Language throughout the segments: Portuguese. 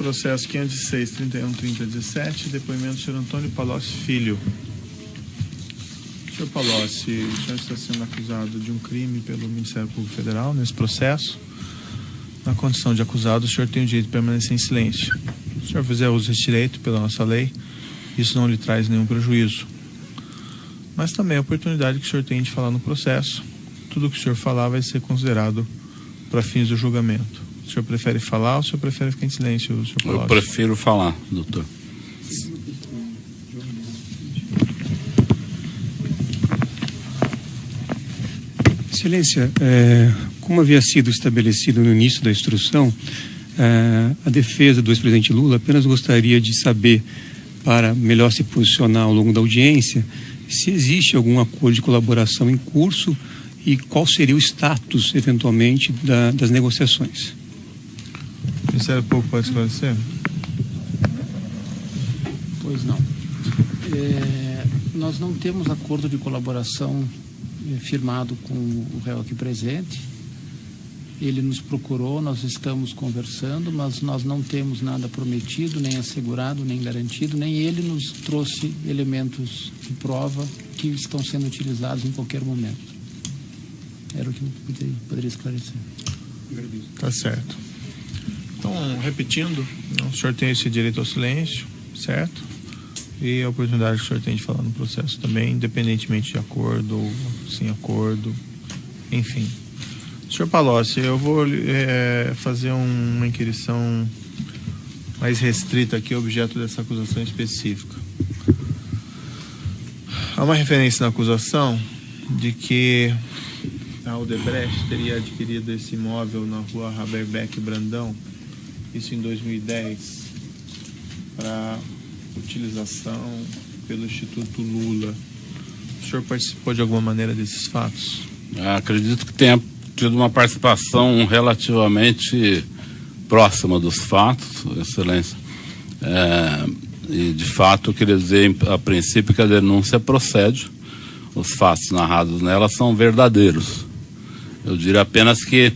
Processo 506-31-30-17, depoimento do senhor Antônio Palocci Filho. Senhor Palocci, o senhor está sendo acusado de um crime pelo Ministério Público Federal nesse processo. Na condição de acusado, o senhor tem o direito de permanecer em silêncio. Se o senhor fizer uso desse direito pela nossa lei, isso não lhe traz nenhum prejuízo. Mas também a oportunidade que o senhor tem de falar no processo. Tudo que o senhor falar vai ser considerado para fins do julgamento. O senhor prefere falar ou o senhor prefere ficar em silêncio, senhor Palocci? Eu prefiro falar, doutor. Excelência, como havia sido estabelecido no início da instrução, a defesa do ex-presidente Lula apenas gostaria de saber, para melhor se posicionar ao longo da audiência, se existe algum acordo de colaboração em curso e qual seria o status, eventualmente, das negociações. O Ministério Público pode esclarecer? Pois não. Nós não temos acordo de colaboração firmado com o réu aqui presente. Ele nos procurou, nós estamos conversando, mas nós não temos nada prometido, nem assegurado, nem garantido, nem ele nos trouxe elementos de prova que estão sendo utilizados em qualquer momento. Era o que eu poderia esclarecer. Tá certo. Então, repetindo, o senhor tem esse direito ao silêncio, certo? E a oportunidade que o senhor tem de falar no processo também, independentemente de acordo ou sem acordo, enfim. Senhor Palocci, eu vou fazer uma inquirição mais restrita aqui, objeto dessa acusação específica. Há uma referência na acusação de que a Odebrecht teria adquirido esse imóvel na rua Haberbeck Brandão, isso em 2010, para utilização pelo Instituto Lula. O senhor participou de alguma maneira desses fatos? Acredito que tenha tido uma participação relativamente próxima dos fatos, Excelência. E, de fato, eu queria dizer, a princípio, que a denúncia procede. Os fatos narrados nela são verdadeiros. Eu diria apenas que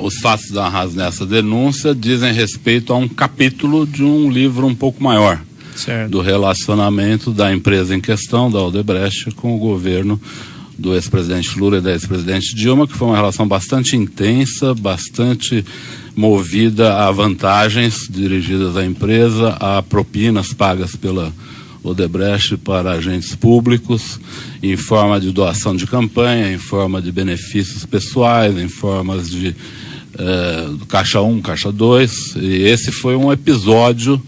os fatos narrados nessa denúncia dizem respeito a um capítulo de um livro um pouco maior, certo, do relacionamento da empresa em questão, da Odebrecht, com o governo do ex-presidente Lula e da ex-presidente Dilma, que foi uma relação bastante intensa, bastante movida a vantagens dirigidas à empresa, a propinas pagas pela Odebrecht para agentes públicos, em forma de doação de campanha, em forma de benefícios pessoais, em formas de Caixa 1, Caixa 2, e esse foi um episódio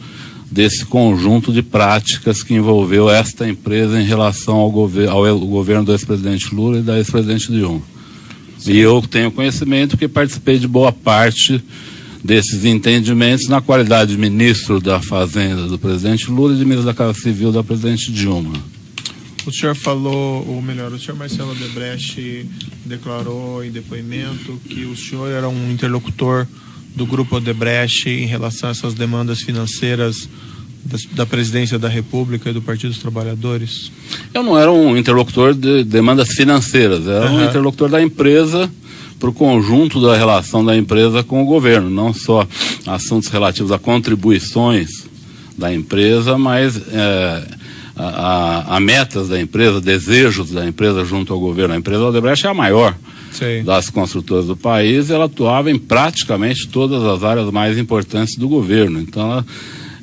desse conjunto de práticas que envolveu esta empresa em relação ao governo do ex-presidente Lula e da ex-presidente Dilma. Sim. E eu tenho conhecimento que participei de boa parte desses entendimentos na qualidade de ministro da Fazenda do presidente Lula e de ministro da Casa Civil da presidente Dilma. O senhor falou, ou melhor, o senhor Marcelo Odebrecht declarou em depoimento que o senhor era um interlocutor do Grupo Odebrecht em relação a essas demandas financeiras da Presidência da República e do Partido dos Trabalhadores. Eu não era um interlocutor de demandas financeiras, era um interlocutor da empresa para o conjunto da relação da empresa com o governo, não só assuntos relativos a contribuições da empresa, mas a metas da empresa, desejos da empresa junto ao governo. A empresa Odebrecht é a maior das construtoras do país, ela atuava em praticamente todas as áreas mais importantes do governo. Então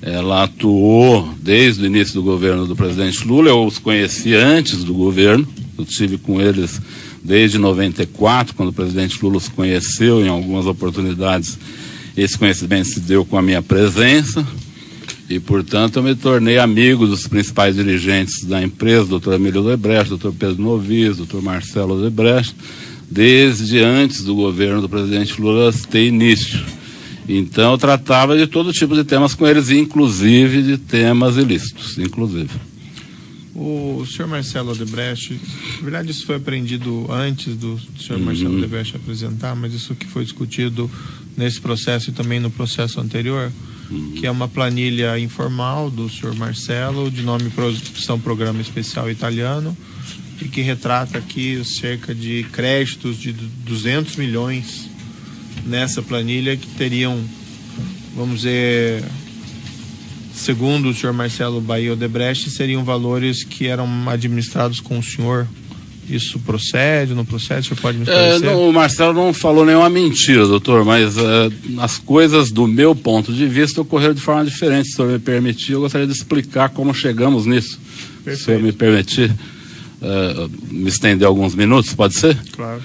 ela atuou desde o início do governo do presidente Lula. Eu os conheci antes do governo, eu estive com eles desde 94, quando o presidente Lula os conheceu em algumas oportunidades. Esse conhecimento se deu com a minha presença e, portanto, eu me tornei amigo dos principais dirigentes da empresa, doutor Emílio Odebrecht, doutor Pedro Novis, doutor Marcelo Odebrecht, desde antes do governo do presidente Lula ter início. Então, eu tratava de todo tipo de temas com eles, inclusive de temas ilícitos, inclusive. O senhor Marcelo Odebrecht, na verdade isso foi aprendido antes do senhor Marcelo Odebrecht apresentar, mas isso que foi discutido nesse processo e também no processo anterior, que é uma planilha informal do senhor Marcelo, de nome Produção Programa Especial Italiano, e que retrata aqui cerca de créditos de 200 milhões nessa planilha que teriam vamos dizer, segundo o senhor Marcelo Bahia Odebrecht, seriam valores que eram administrados com o senhor. Isso procede, não procede? O senhor pode me esclarecer? O Marcelo não falou nenhuma mentira, doutor, mas as coisas, do meu ponto de vista, ocorreram de forma diferente. Se o senhor me permitir, eu gostaria de explicar como chegamos nisso. Perfeito. Se o senhor me permitir me estender alguns minutos, pode ser? Claro.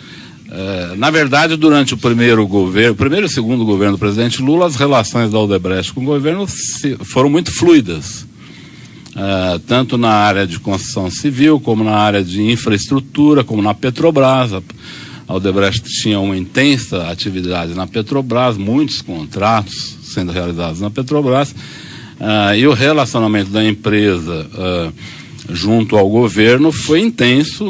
Na verdade, durante o primeiro e segundo governo do presidente Lula, as relações da Odebrecht com o governo foram muito fluidas. Tanto na área de construção civil, como na área de infraestrutura, como na Petrobras. A Odebrecht tinha uma intensa atividade na Petrobras, muitos contratos sendo realizados na Petrobras, e o relacionamento da empresa junto ao governo foi intenso,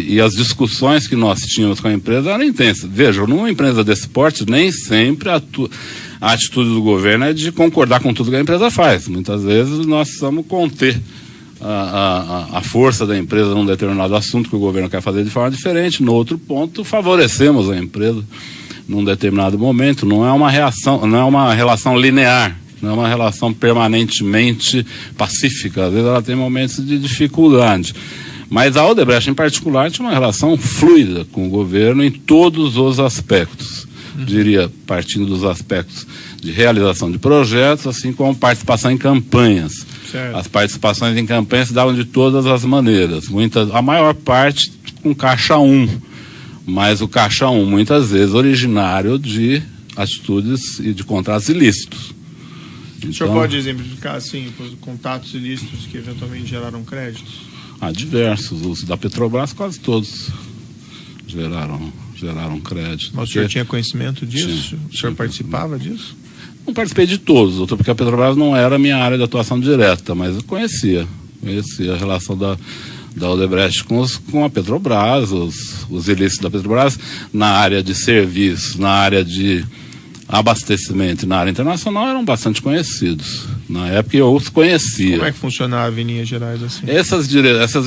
e as discussões que nós tínhamos com a empresa eram intensas. Veja, numa empresa desse porte, nem sempre a atitude do governo é de concordar com tudo que a empresa faz. Muitas vezes nós precisamos conter a força da empresa num determinado assunto que o governo quer fazer de forma diferente. No outro ponto, favorecemos a empresa num determinado momento. Não é uma relação linear, não é uma relação permanentemente pacífica. Às vezes ela tem momentos de dificuldade. Mas a Odebrecht, em particular, tinha uma relação fluida com o governo em todos os aspectos. Diria, partindo dos aspectos de realização de projetos, assim como participação em campanhas. Certo. As participações em campanhas se davam de todas as maneiras. A maior parte com Caixa 1, mas o Caixa 1 muitas vezes originário de atitudes e de contratos ilícitos. O senhor pode exemplificar, assim, os contatos ilícitos que eventualmente geraram créditos? Diversos. Os da Petrobras, quase todos geraram crédito. Mas o senhor tinha conhecimento disso? O senhor participava disso? Não participei de todos, doutor, porque a Petrobras não era a minha área de atuação direta, mas eu conhecia a relação da Odebrecht com a Petrobras, os ilícitos da Petrobras, na área de serviços, na área de abastecimento e na área internacional eram bastante conhecidos. Na época eu os conhecia. Como é que funcionava em linhas gerais assim? Essas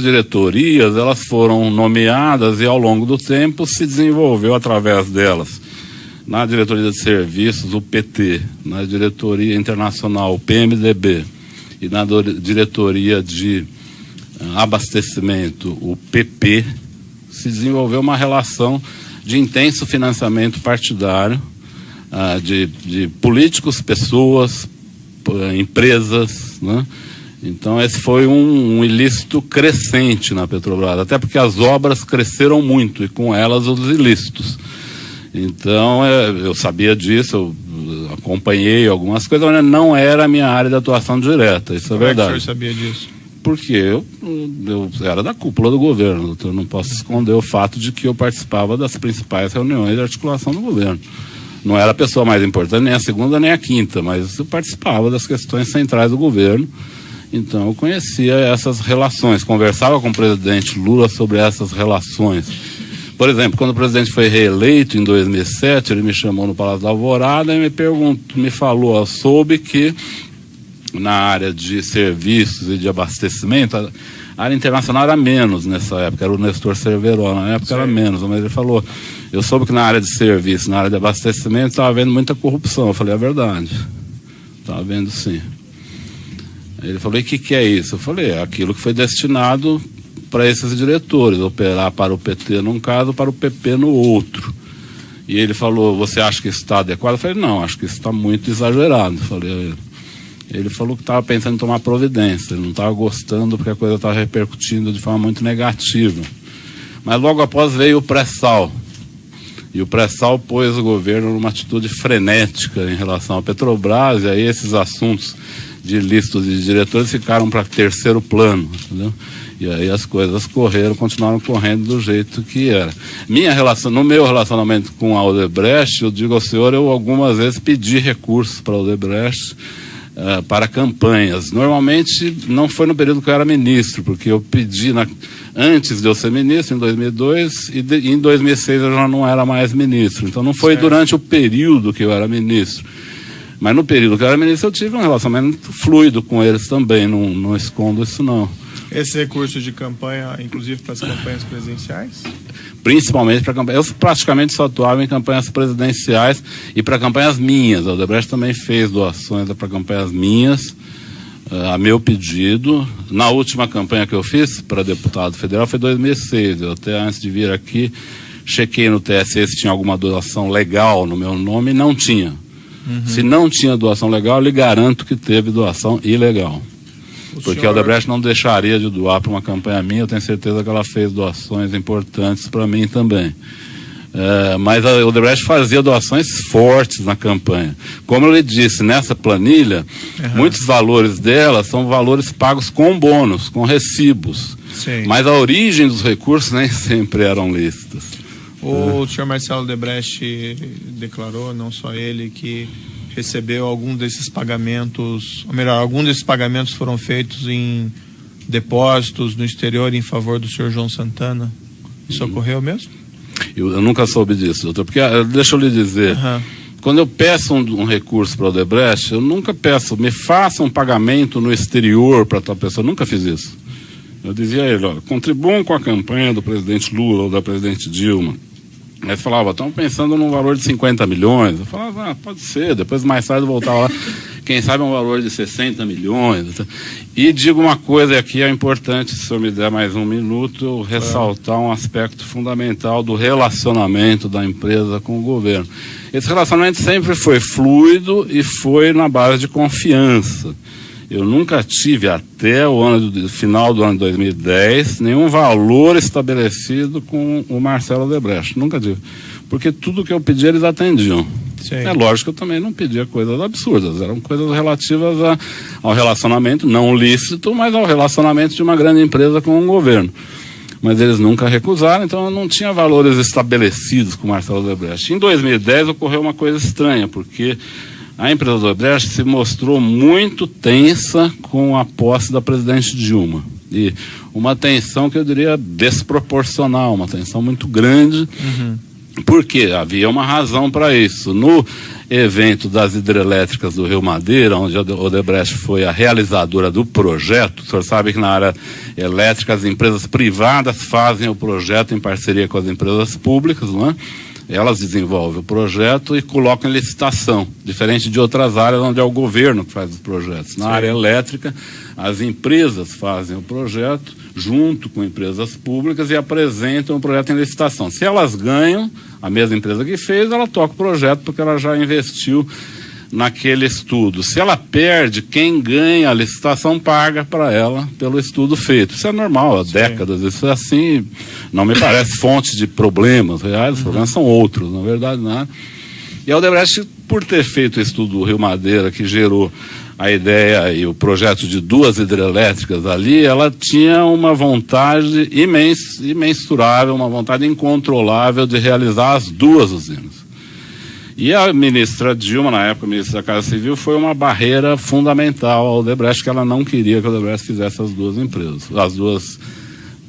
diretorias, elas foram nomeadas e ao longo do tempo se desenvolveu através delas. Na diretoria de serviços, o PT, na diretoria internacional, o PMDB, e na diretoria de abastecimento, o PP, se desenvolveu uma relação de intenso financiamento partidário, de políticos, pessoas, empresas, né? Então esse foi um ilícito crescente na Petrobras, até porque as obras cresceram muito e com elas os ilícitos. Então eu sabia disso, eu acompanhei algumas coisas, mas não era a minha área de atuação direta, isso é verdade. Como é que o senhor sabia disso? Porque eu era da cúpula do governo, eu não posso esconder o fato de que eu participava das principais reuniões de articulação do governo. Não era a pessoa mais importante, nem a segunda nem a quinta, mas eu participava das questões centrais do governo, então eu conhecia essas relações, conversava com o presidente Lula sobre essas relações. Por exemplo, quando o presidente foi reeleito em 2007, ele me chamou no Palácio da Alvorada e me falou, eu soube que na área de serviços e de abastecimento, a área internacional era menos nessa época, era o Nestor Cerveró, na época era menos, mas ele falou, eu soube que na área de serviço, na área de abastecimento, estava havendo muita corrupção. Eu falei, é verdade, estava havendo sim. Aí ele falou, e o que é isso? Eu falei, é aquilo que foi destinado para esses diretores, operar para o PT num caso, para o PP no outro. E ele falou, você acha que isso está adequado? Eu falei, não, acho que isso está muito exagerado. Eu falei, ele falou que estava pensando em tomar providência, ele não estava gostando porque a coisa estava repercutindo de forma muito negativa. Mas logo após veio o pré-sal. E o pré-sal pôs o governo numa atitude frenética em relação à Petrobras, e aí esses assuntos de listas de diretores ficaram para terceiro plano, entendeu? E aí as coisas continuaram correndo do jeito que era. No meu relacionamento com a Odebrecht, eu digo ao senhor, eu algumas vezes pedi recursos para a Odebrecht para campanhas. Normalmente não foi no período que eu era ministro, porque eu pedi antes de eu ser ministro, em 2002, e em 2006 eu já não era mais ministro. Então não foi durante o período que eu era ministro. Mas no período que eu era ministro eu tive um relacionamento fluido com eles também, não escondo isso não. Esse recurso de campanha, inclusive para as campanhas presidenciais? principalmente para campanhas. Eu praticamente só atuava em campanhas presidenciais e para campanhas minhas. A Odebrecht também fez doações para campanhas minhas, a meu pedido. Na última campanha que eu fiz para deputado federal foi em 2006. Eu até antes de vir aqui chequei no TSE se tinha alguma doação legal no meu nome, e não tinha. Se não tinha doação legal, eu lhe garanto que teve doação ilegal. Porque a Odebrecht não deixaria de doar para uma campanha minha. Eu tenho certeza que ela fez doações importantes para mim também. Mas a Odebrecht fazia doações fortes na campanha. Como eu lhe disse, nessa planilha, muitos valores dela são valores pagos com bônus, com recibos. Sim. Mas a origem dos recursos nem sempre eram lícitas. O senhor Marcelo Odebrecht declarou, não só ele, que recebeu algum desses pagamentos, ou melhor, algum desses pagamentos foram feitos em depósitos no exterior em favor do senhor João Santana. Isso ocorreu mesmo? Eu nunca soube disso, doutor, porque deixa eu lhe dizer, quando eu peço um recurso para o Odebrecht, eu nunca peço, me faça um pagamento no exterior para tal pessoa, eu nunca fiz isso. Eu dizia a ele, olha, contribuam com a campanha do presidente Lula ou da presidente Dilma. Aí ele falava, estamos pensando num valor de 50 milhões. Eu falava, pode ser, depois mais tarde eu voltava lá, quem sabe um valor de 60 milhões. E digo uma coisa, aqui é importante, se o senhor me der mais um minuto, eu ressaltar um aspecto fundamental do relacionamento da empresa com o governo. Esse relacionamento sempre foi fluido e foi na base de confiança. Eu nunca tive, até o final do ano de 2010, nenhum valor estabelecido com o Marcelo Odebrecht. Nunca tive. Porque tudo que eu pedia, eles atendiam. Sim. É lógico que eu também não pedia coisas absurdas. Eram coisas relativas ao relacionamento, não lícito, mas ao relacionamento de uma grande empresa com o governo. Mas eles nunca recusaram, então eu não tinha valores estabelecidos com o Marcelo Odebrecht. Em 2010 ocorreu uma coisa estranha, porque a empresa do Odebrecht se mostrou muito tensa com a posse da presidente Dilma. E uma tensão que eu diria desproporcional, uma tensão muito grande, porque havia uma razão para isso. No evento das hidrelétricas do Rio Madeira, onde a Odebrecht foi a realizadora do projeto, o senhor sabe que na área elétrica as empresas privadas fazem o projeto em parceria com as empresas públicas, não é? Elas desenvolvem o projeto e colocam em licitação, diferente de outras áreas onde é o governo que faz os projetos. Na área elétrica, as empresas fazem o projeto junto com empresas públicas e apresentam o projeto em licitação. Se elas ganham, a mesma empresa que fez, ela toca o projeto porque ela já investiu naquele estudo. Se ela perde, quem ganha a licitação paga para ela pelo estudo feito. Isso é normal, há décadas, isso é assim, não me parece fonte de problemas reais, os problemas são outros, na verdade, nada. E a Odebrecht, por ter feito o estudo do Rio Madeira, que gerou a ideia e o projeto de 2 hidrelétricas ali, ela tinha uma vontade imensurável, uma vontade incontrolável de realizar as 2 usinas. E a ministra Dilma, na época, ministra da Casa Civil, foi uma barreira fundamental ao Odebrecht, que ela não queria que o Odebrecht fizesse as 2 empresas, as 2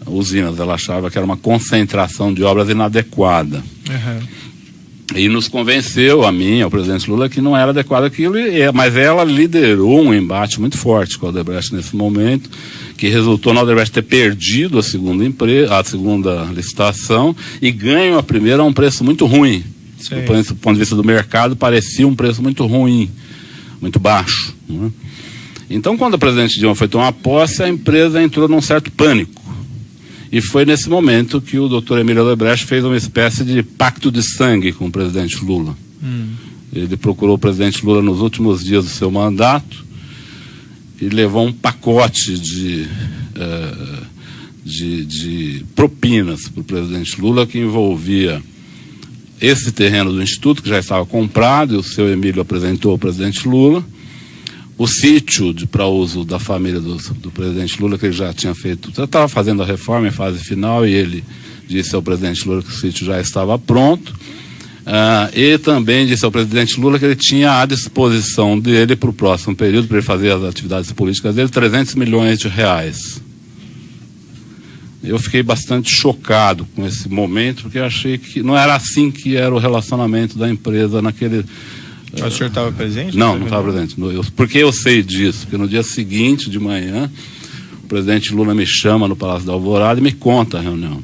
usinas. Ela achava que era uma concentração de obras inadequada. E nos convenceu, a mim, ao presidente Lula, que não era adequado aquilo, mas ela liderou um embate muito forte com a Odebrecht nesse momento, que resultou na Odebrecht ter perdido a segunda licitação e ganho a primeira a um preço muito ruim. Do ponto de vista do mercado, parecia um preço muito ruim, muito baixo, né? Então, quando a presidente Dilma foi tomar posse, a empresa entrou num certo pânico. E foi nesse momento que o doutor Emílio Odebrecht fez uma espécie de pacto de sangue com o presidente Lula. Ele procurou o presidente Lula nos últimos dias do seu mandato e levou um pacote de propinas para o presidente Lula, que envolvia esse terreno do Instituto, que já estava comprado, e o seu Emílio apresentou ao presidente Lula, o sítio para uso da família do presidente Lula, que ele já tinha feito, já estava fazendo a reforma em fase final, e ele disse ao presidente Lula que o sítio já estava pronto, e também disse ao presidente Lula que ele tinha à disposição dele para o próximo período, para ele fazer as atividades políticas dele, 300 milhões de reais. Eu fiquei bastante chocado com esse momento, porque eu achei que não era assim que era o relacionamento da empresa naquele... Mas o senhor estava presente? Não estava presente. Porque eu sei disso, porque no dia seguinte de manhã, o presidente Lula me chama no Palácio da Alvorada e me conta a reunião.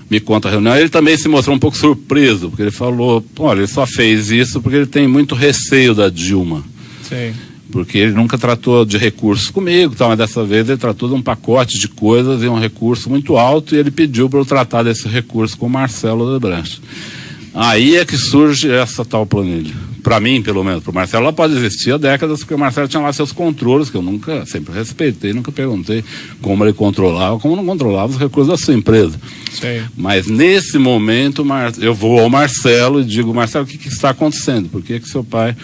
me conta a reunião, ele também se mostrou um pouco surpreso, porque ele falou, olha, ele só fez isso porque ele tem muito receio da Dilma. Sim. Porque ele nunca tratou de recursos comigo, mas dessa vez ele tratou de um pacote de coisas e um recurso muito alto, e ele pediu para eu tratar desse recurso com o Marcelo Odebrecht. Aí é que surge essa tal planilha. Para mim, pelo menos, para o Marcelo, ela pode existir há décadas, porque o Marcelo tinha lá seus controles, que eu sempre respeitei, nunca perguntei como ele controlava, como não controlava os recursos da sua empresa. Sim. Mas nesse momento, eu vou ao Marcelo e digo, Marcelo, o que está acontecendo? Por que seu pai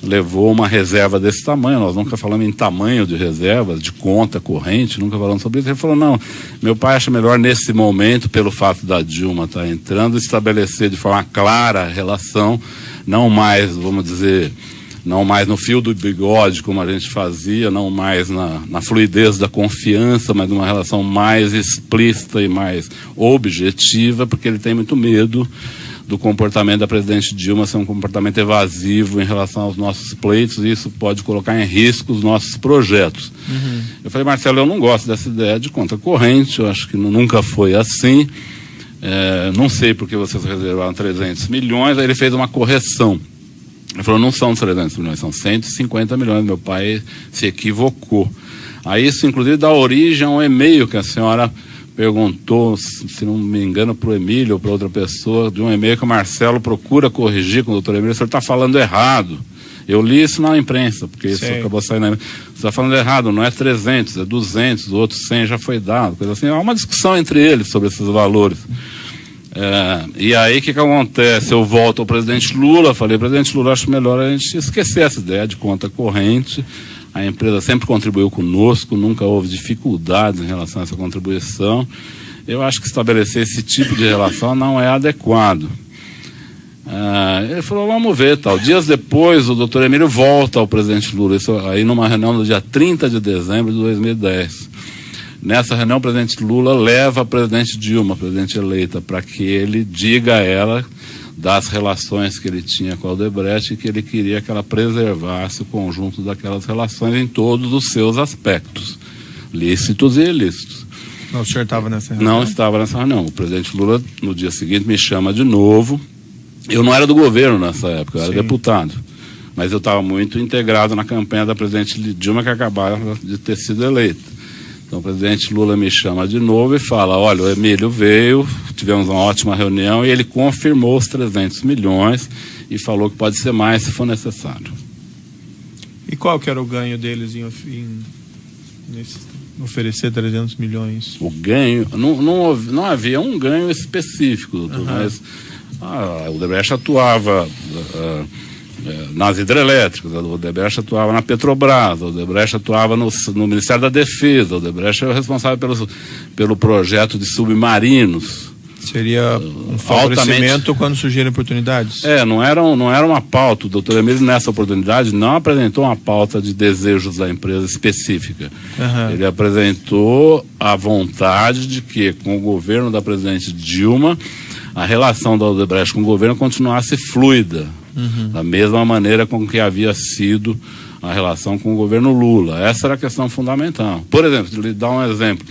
levou uma reserva desse tamanho? Nós nunca falamos em tamanho de reservas, de conta corrente, nunca falamos sobre isso. Ele falou, não, meu pai acha melhor nesse momento, pelo fato da Dilma estar entrando, estabelecer de forma clara a relação, não mais, vamos dizer, não mais no fio do bigode, como a gente fazia, não mais na fluidez da confiança, mas numa relação mais explícita e mais objetiva, porque ele tem muito medo do comportamento da presidente Dilma ser um comportamento evasivo em relação aos nossos pleitos, e isso pode colocar em risco os nossos projetos. Eu falei, Marcelo, eu não gosto dessa ideia de conta corrente, eu acho que nunca foi assim, não sei porque vocês reservaram 300 milhões, aí ele fez uma correção. Ele falou, não são 300 milhões, são 150 milhões, meu pai se equivocou. Aí isso, inclusive, dá origem a um e-mail que a senhora perguntou, se não me engano, para o Emílio ou para outra pessoa, de um e-mail que o Marcelo procura corrigir com o doutor Emílio, o senhor está falando errado. Eu li isso na imprensa, porque isso acabou saindo na imprensa. Você está falando errado, não é 300, é 200, o outro 100 já foi dado, coisa assim. Há uma discussão entre eles sobre esses valores. E aí o que acontece? Eu volto ao presidente Lula, falei, presidente Lula, acho melhor a gente esquecer essa ideia de conta corrente. A empresa sempre contribuiu conosco, nunca houve dificuldades em relação a essa contribuição. Eu acho que estabelecer esse tipo de relação não é adequado. Ele falou, vamos ver, tal. Dias depois, o doutor Emílio volta ao presidente Lula, isso aí numa reunião no dia 30 de dezembro de 2010. Nessa reunião, o presidente Lula leva a presidente Dilma, a presidente eleita, para que ele diga a ela das relações que ele tinha com a Odebrecht e que ele queria que ela preservasse o conjunto daquelas relações em todos os seus aspectos, lícitos e ilícitos. Não, o senhor estava nessa reunião? Não estava nessa reunião. O presidente Lula, no dia seguinte, me chama de novo. Eu não era do governo nessa época, eu era deputado. Mas eu estava muito integrado na campanha da presidente Dilma, que acabava de ter sido eleita. Então o presidente Lula me chama de novo e fala, olha, o Emílio veio, tivemos uma ótima reunião e ele confirmou os 300 milhões e falou que pode ser mais se for necessário. E qual que era o ganho deles em oferecer 300 milhões? O ganho, não havia um ganho específico, doutor, mas o Odebrecht atuava nas hidrelétricas, o Odebrecht atuava na Petrobras, o Odebrecht atuava no Ministério da Defesa, o Odebrecht era responsável pelo projeto de submarinos. Seria um favorecimento quando surgirem oportunidades? Não era uma pauta. O doutor Emílio, nessa oportunidade, não apresentou uma pauta de desejos da empresa específica. Ele apresentou a vontade de que, com o governo da presidente Dilma, a relação da Odebrecht com o governo continuasse fluida, da mesma maneira com que havia sido a relação com o governo Lula. Essa era a questão fundamental. Por exemplo, lhe dar um exemplo.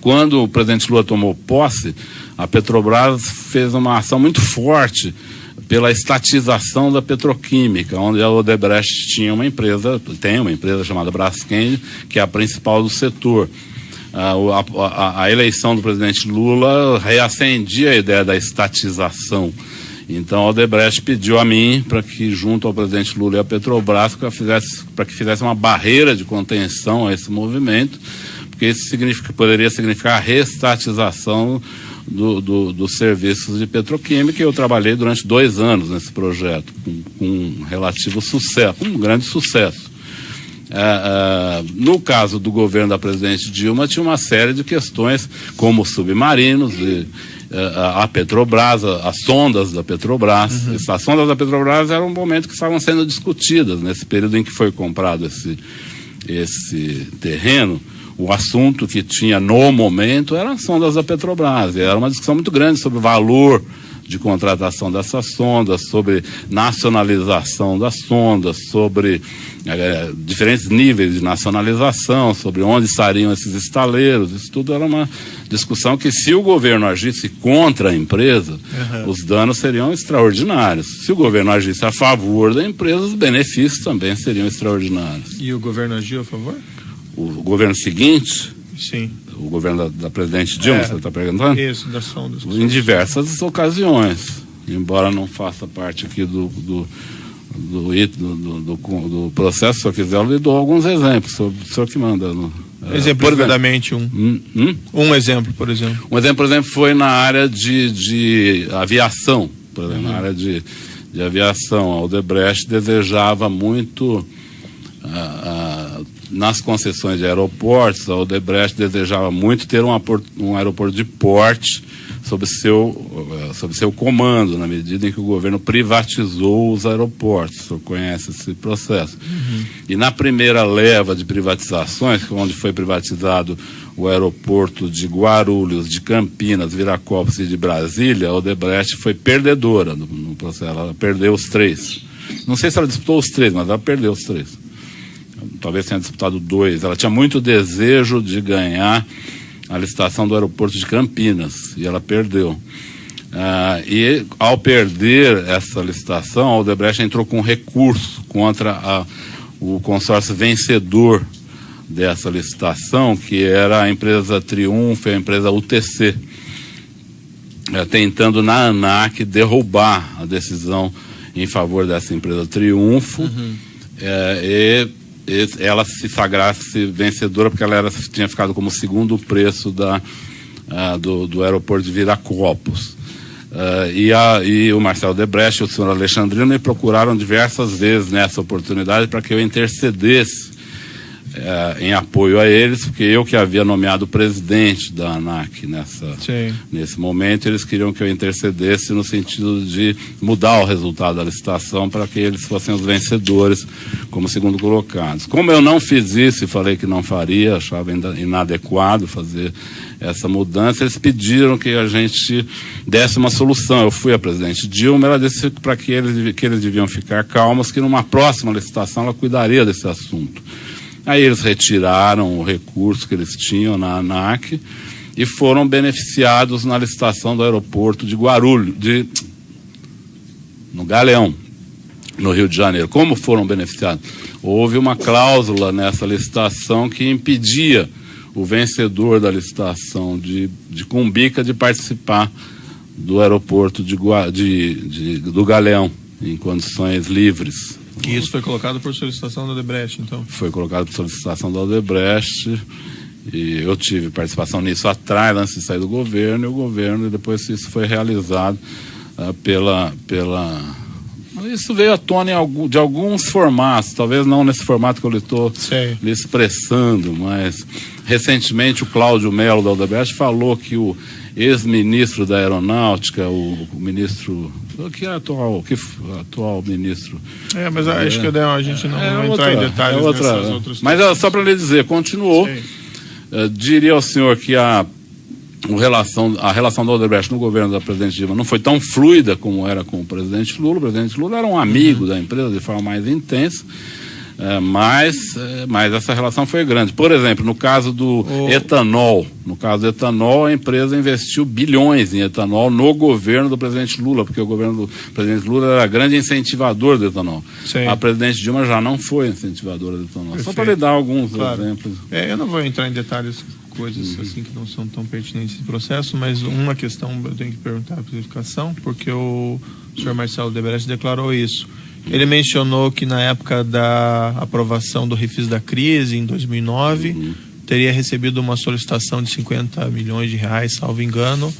Quando o presidente Lula tomou posse, a Petrobras fez uma ação muito forte pela estatização da petroquímica, onde a Odebrecht tem uma empresa chamada Braskem, que é a principal do setor. A eleição do presidente Lula reacendia a ideia da estatização. Então a Odebrecht pediu a mim para que, junto ao presidente Lula e a Petrobras, para que fizesse uma barreira de contenção a esse movimento, porque isso poderia significar a reestatização dos serviços de petroquímica, e eu trabalhei durante 2 anos nesse projeto, com relativo sucesso, com um grande sucesso. No caso do governo da presidente Dilma, tinha uma série de questões, como submarinos, a Petrobras, as sondas da Petrobras. As sondas da Petrobras eram um momento que estavam sendo discutidas nesse período em que foi comprado esse terreno. O assunto que tinha no momento eram as sondas da Petrobras. Era uma discussão muito grande sobre o valor de contratação dessas sondas, sobre nacionalização das sondas, sobre diferentes níveis de nacionalização, sobre onde estariam esses estaleiros. Isso tudo era uma discussão que, se o governo agisse contra a empresa, os danos seriam extraordinários. Se o governo agisse a favor da empresa, os benefícios também seriam extraordinários. E o governo agiu a favor? O governo seguinte, Sim. o governo da presidente Dilma, você está perguntando? Isso, das sondas. Em diversas ocasiões, embora não faça parte aqui do processo. Se eu quiser, eu lhe dou alguns exemplos, o senhor que manda. Exemplificadamente um exemplo, por exemplo. Um exemplo, por exemplo, foi na área de aviação. Por exemplo, na área de aviação, a Odebrecht desejava muito, nas concessões de aeroportos, a Odebrecht desejava muito ter um aeroporto de porte sob seu comando, na medida em que o governo privatizou os aeroportos. O senhor conhece esse processo. E na primeira leva de privatizações, onde foi privatizado o aeroporto de Guarulhos, de Campinas, Viracopos e de Brasília, a Odebrecht foi perdedora no processo. Ela perdeu os 3. Não sei se ela disputou os 3, mas ela perdeu os 3. Talvez tenha disputado 2. Ela tinha muito desejo de ganhar a licitação do aeroporto de Campinas, e ela perdeu. E ao perder essa licitação, a Odebrecht entrou com recurso contra o consórcio vencedor dessa licitação, que era a empresa Triunfo e a empresa UTC, tentando na ANAC derrubar a decisão em favor dessa empresa Triunfo, e ela se sagrasse vencedora, porque ela tinha ficado como segundo preço do aeroporto de Viracopos. E o Marcelo Odebrecht e o senhor Alexandrino me procuraram diversas vezes nessa oportunidade para que eu intercedesse em apoio a eles, porque eu que havia nomeado o presidente da ANAC nesse momento, eles queriam que eu intercedesse no sentido de mudar o resultado da licitação para que eles fossem os vencedores como segundo colocados. Como eu não fiz isso e falei que não faria, achava inadequado fazer essa mudança, eles pediram que a gente desse uma solução. Eu fui a presidente Dilma, ela disse para que eles deviam ficar calmos, que numa próxima licitação ela cuidaria desse assunto. Aí eles retiraram o recurso que eles tinham na ANAC e foram beneficiados na licitação do aeroporto de Guarulhos, no Galeão, no Rio de Janeiro. Como foram beneficiados? Houve uma cláusula nessa licitação que impedia o vencedor da licitação de Cumbica de participar do aeroporto do Galeão, em condições livres. E isso foi colocado por solicitação da Odebrecht, então? Foi colocado por solicitação da Odebrecht, e eu tive participação nisso atrás, antes de sair do governo, e depois isso foi realizado Isso veio à tona de alguns formatos, talvez não nesse formato que eu estou lhe expressando, mas recentemente o Cláudio Melo da Odebrecht falou que o ex-ministro da Aeronáutica, o ministro... que é atual ministro. Mas acho que a gente não vai entrar em detalhes nessas outras. Mas só para lhe dizer, continuou. Diria ao senhor que a relação da Odebrecht no governo da presidente Dilma não foi tão fluida como era com o presidente Lula. O presidente Lula era um amigo da empresa de forma mais intensa, mas essa relação foi grande. Por exemplo, no caso do etanol, a empresa investiu bilhões em etanol no governo do presidente Lula, porque o governo do presidente Lula era grande incentivador do etanol. A presidente Dilma já não foi incentivadora do etanol. Perfeito. Só para lhe dar alguns exemplos. Eu não vou entrar em detalhes, coisas assim que não são tão pertinentes nesse processo, mas uma questão eu tenho que perguntar para a educação, porque o senhor Marcelo Odebrecht declarou isso. Ele mencionou que na época da aprovação do refis da crise, em 2009, teria recebido uma solicitação de 50 milhões de reais, salvo engano,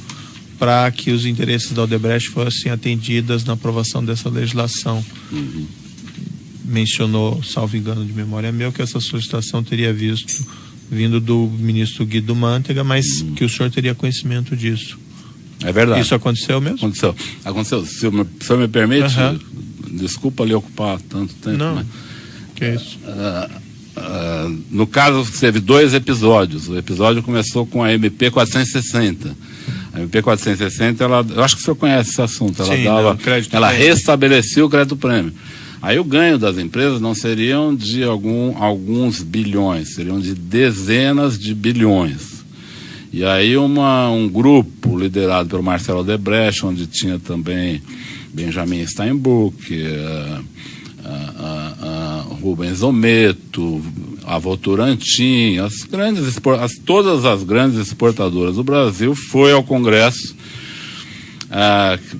para que os interesses da Odebrecht fossem atendidos na aprovação dessa legislação. Mencionou, salvo engano de memória meu, que essa solicitação teria vindo do ministro Guido Mantega, mas que o senhor teria conhecimento disso. É verdade. Isso aconteceu mesmo? Aconteceu. Se o senhor me permite, desculpa lhe ocupar tanto tempo. Não, mas, que é isso? No caso, teve 2 episódios. O episódio começou com a MP 460. A MP 460, eu acho que o senhor conhece esse assunto, Sim, ela restabelecia o crédito prêmio. Aí o ganho das empresas não seriam de alguns bilhões, seriam de dezenas de bilhões. E aí um grupo liderado pelo Marcelo Odebrecht, onde tinha também Benjamin Steinbuch, Rubens Ometo, a Votorantim, todas as grandes exportadoras do Brasil, foi ao Congresso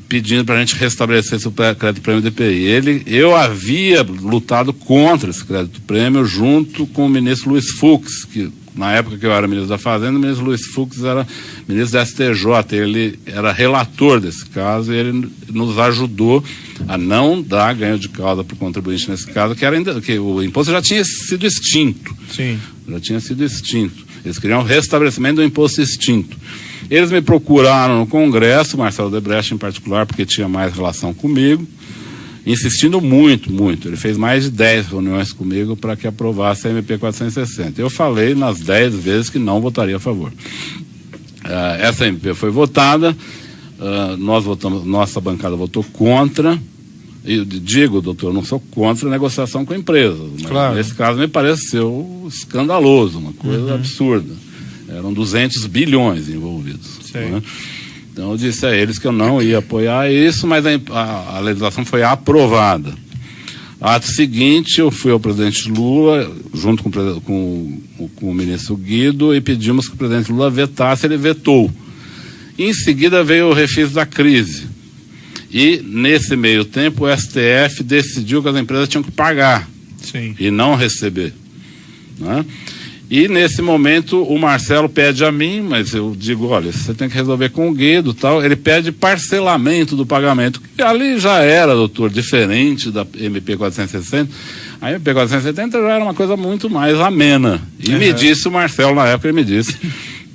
pedindo para a gente restabelecer esse crédito prêmio do IPI. Eu havia lutado contra esse crédito prêmio junto com o ministro Luiz Fux, que na época que eu era ministro da Fazenda, o ministro Luiz Fux era ministro da STJ, ele era relator desse caso e ele nos ajudou a não dar ganho de causa para o contribuinte nesse caso, que o imposto já tinha sido extinto. Sim. Já tinha sido extinto. Eles queriam o restabelecimento do imposto extinto. Eles me procuraram no Congresso, Marcelo Odebrecht em particular, porque tinha mais relação comigo, insistindo muito. Ele fez mais de 10 reuniões comigo para que aprovasse a MP 460. Eu falei nas 10 vezes que não votaria a favor. Essa MP foi votada, nossa bancada votou contra. Eu digo, doutor, não sou contra a negociação com empresas, mas claro, nesse caso me pareceu escandaloso, uma coisa absurda. Eram 200 bilhões envolvidos. Né? Então eu disse a eles que eu não ia apoiar isso, mas a legislação foi aprovada. Ato seguinte, eu fui ao presidente Lula, junto com o ministro Guido, e pedimos que o presidente Lula vetasse, ele vetou. Em seguida veio o refis da crise. E, nesse meio tempo, o STF decidiu que as empresas tinham que pagar. Sim. E não receber. Né? E nesse momento o Marcelo pede a mim, mas eu digo, olha, você tem que resolver com o Guido, tal. Ele pede parcelamento do pagamento, que ali já era, doutor, diferente da MP 460. A MP 470 já era uma coisa muito mais amena. E me disse o Marcelo, na época, ele me disse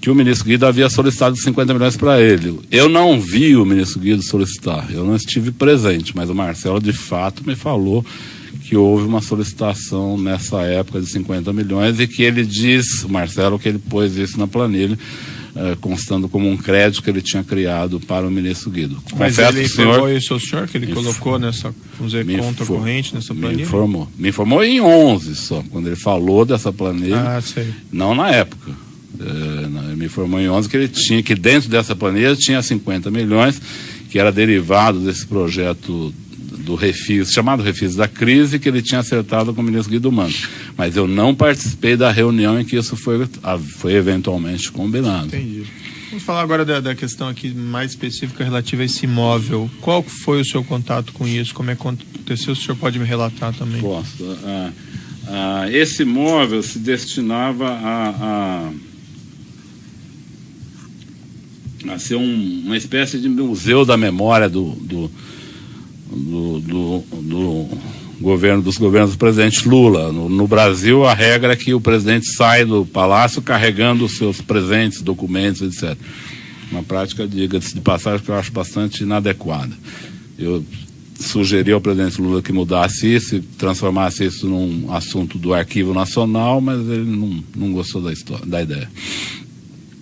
que o ministro Guido havia solicitado 50 milhões para ele. Eu não vi o ministro Guido solicitar, eu não estive presente, mas o Marcelo de fato me falou que houve uma solicitação nessa época de 50 milhões e que ele diz, Marcelo, que ele pôs isso na planilha, constando como um crédito que ele tinha criado para o ministro Guido. Mas confesso ele informou isso ao senhor, que ele colocou nessa, vamos dizer, conta informou, corrente nessa planilha? Me informou em 11 só, quando ele falou dessa planilha, sei. não na época. Ele me informou em 11 que ele tinha, que dentro dessa planilha tinha 50 milhões, que era derivado desse projeto do refis, chamado refis da crise, que ele tinha acertado com o ministro Guido Mantega. Mas eu não participei da reunião em que isso foi eventualmente combinado. Entendi. Vamos falar agora da questão aqui mais específica relativa a esse imóvel. Qual foi o seu contato com isso? Como é que aconteceu? O senhor pode me relatar também? Posso. Esse imóvel se destinava a ser uma espécie de museu da memória dos governos do presidente Lula. No Brasil, a regra é que o presidente sai do palácio carregando os seus presentes, documentos, etc. Uma prática, diga-se de passagem, que eu acho bastante inadequada. Eu sugeri ao presidente Lula que mudasse isso e transformasse isso num assunto do Arquivo Nacional, mas ele não gostou da ideia.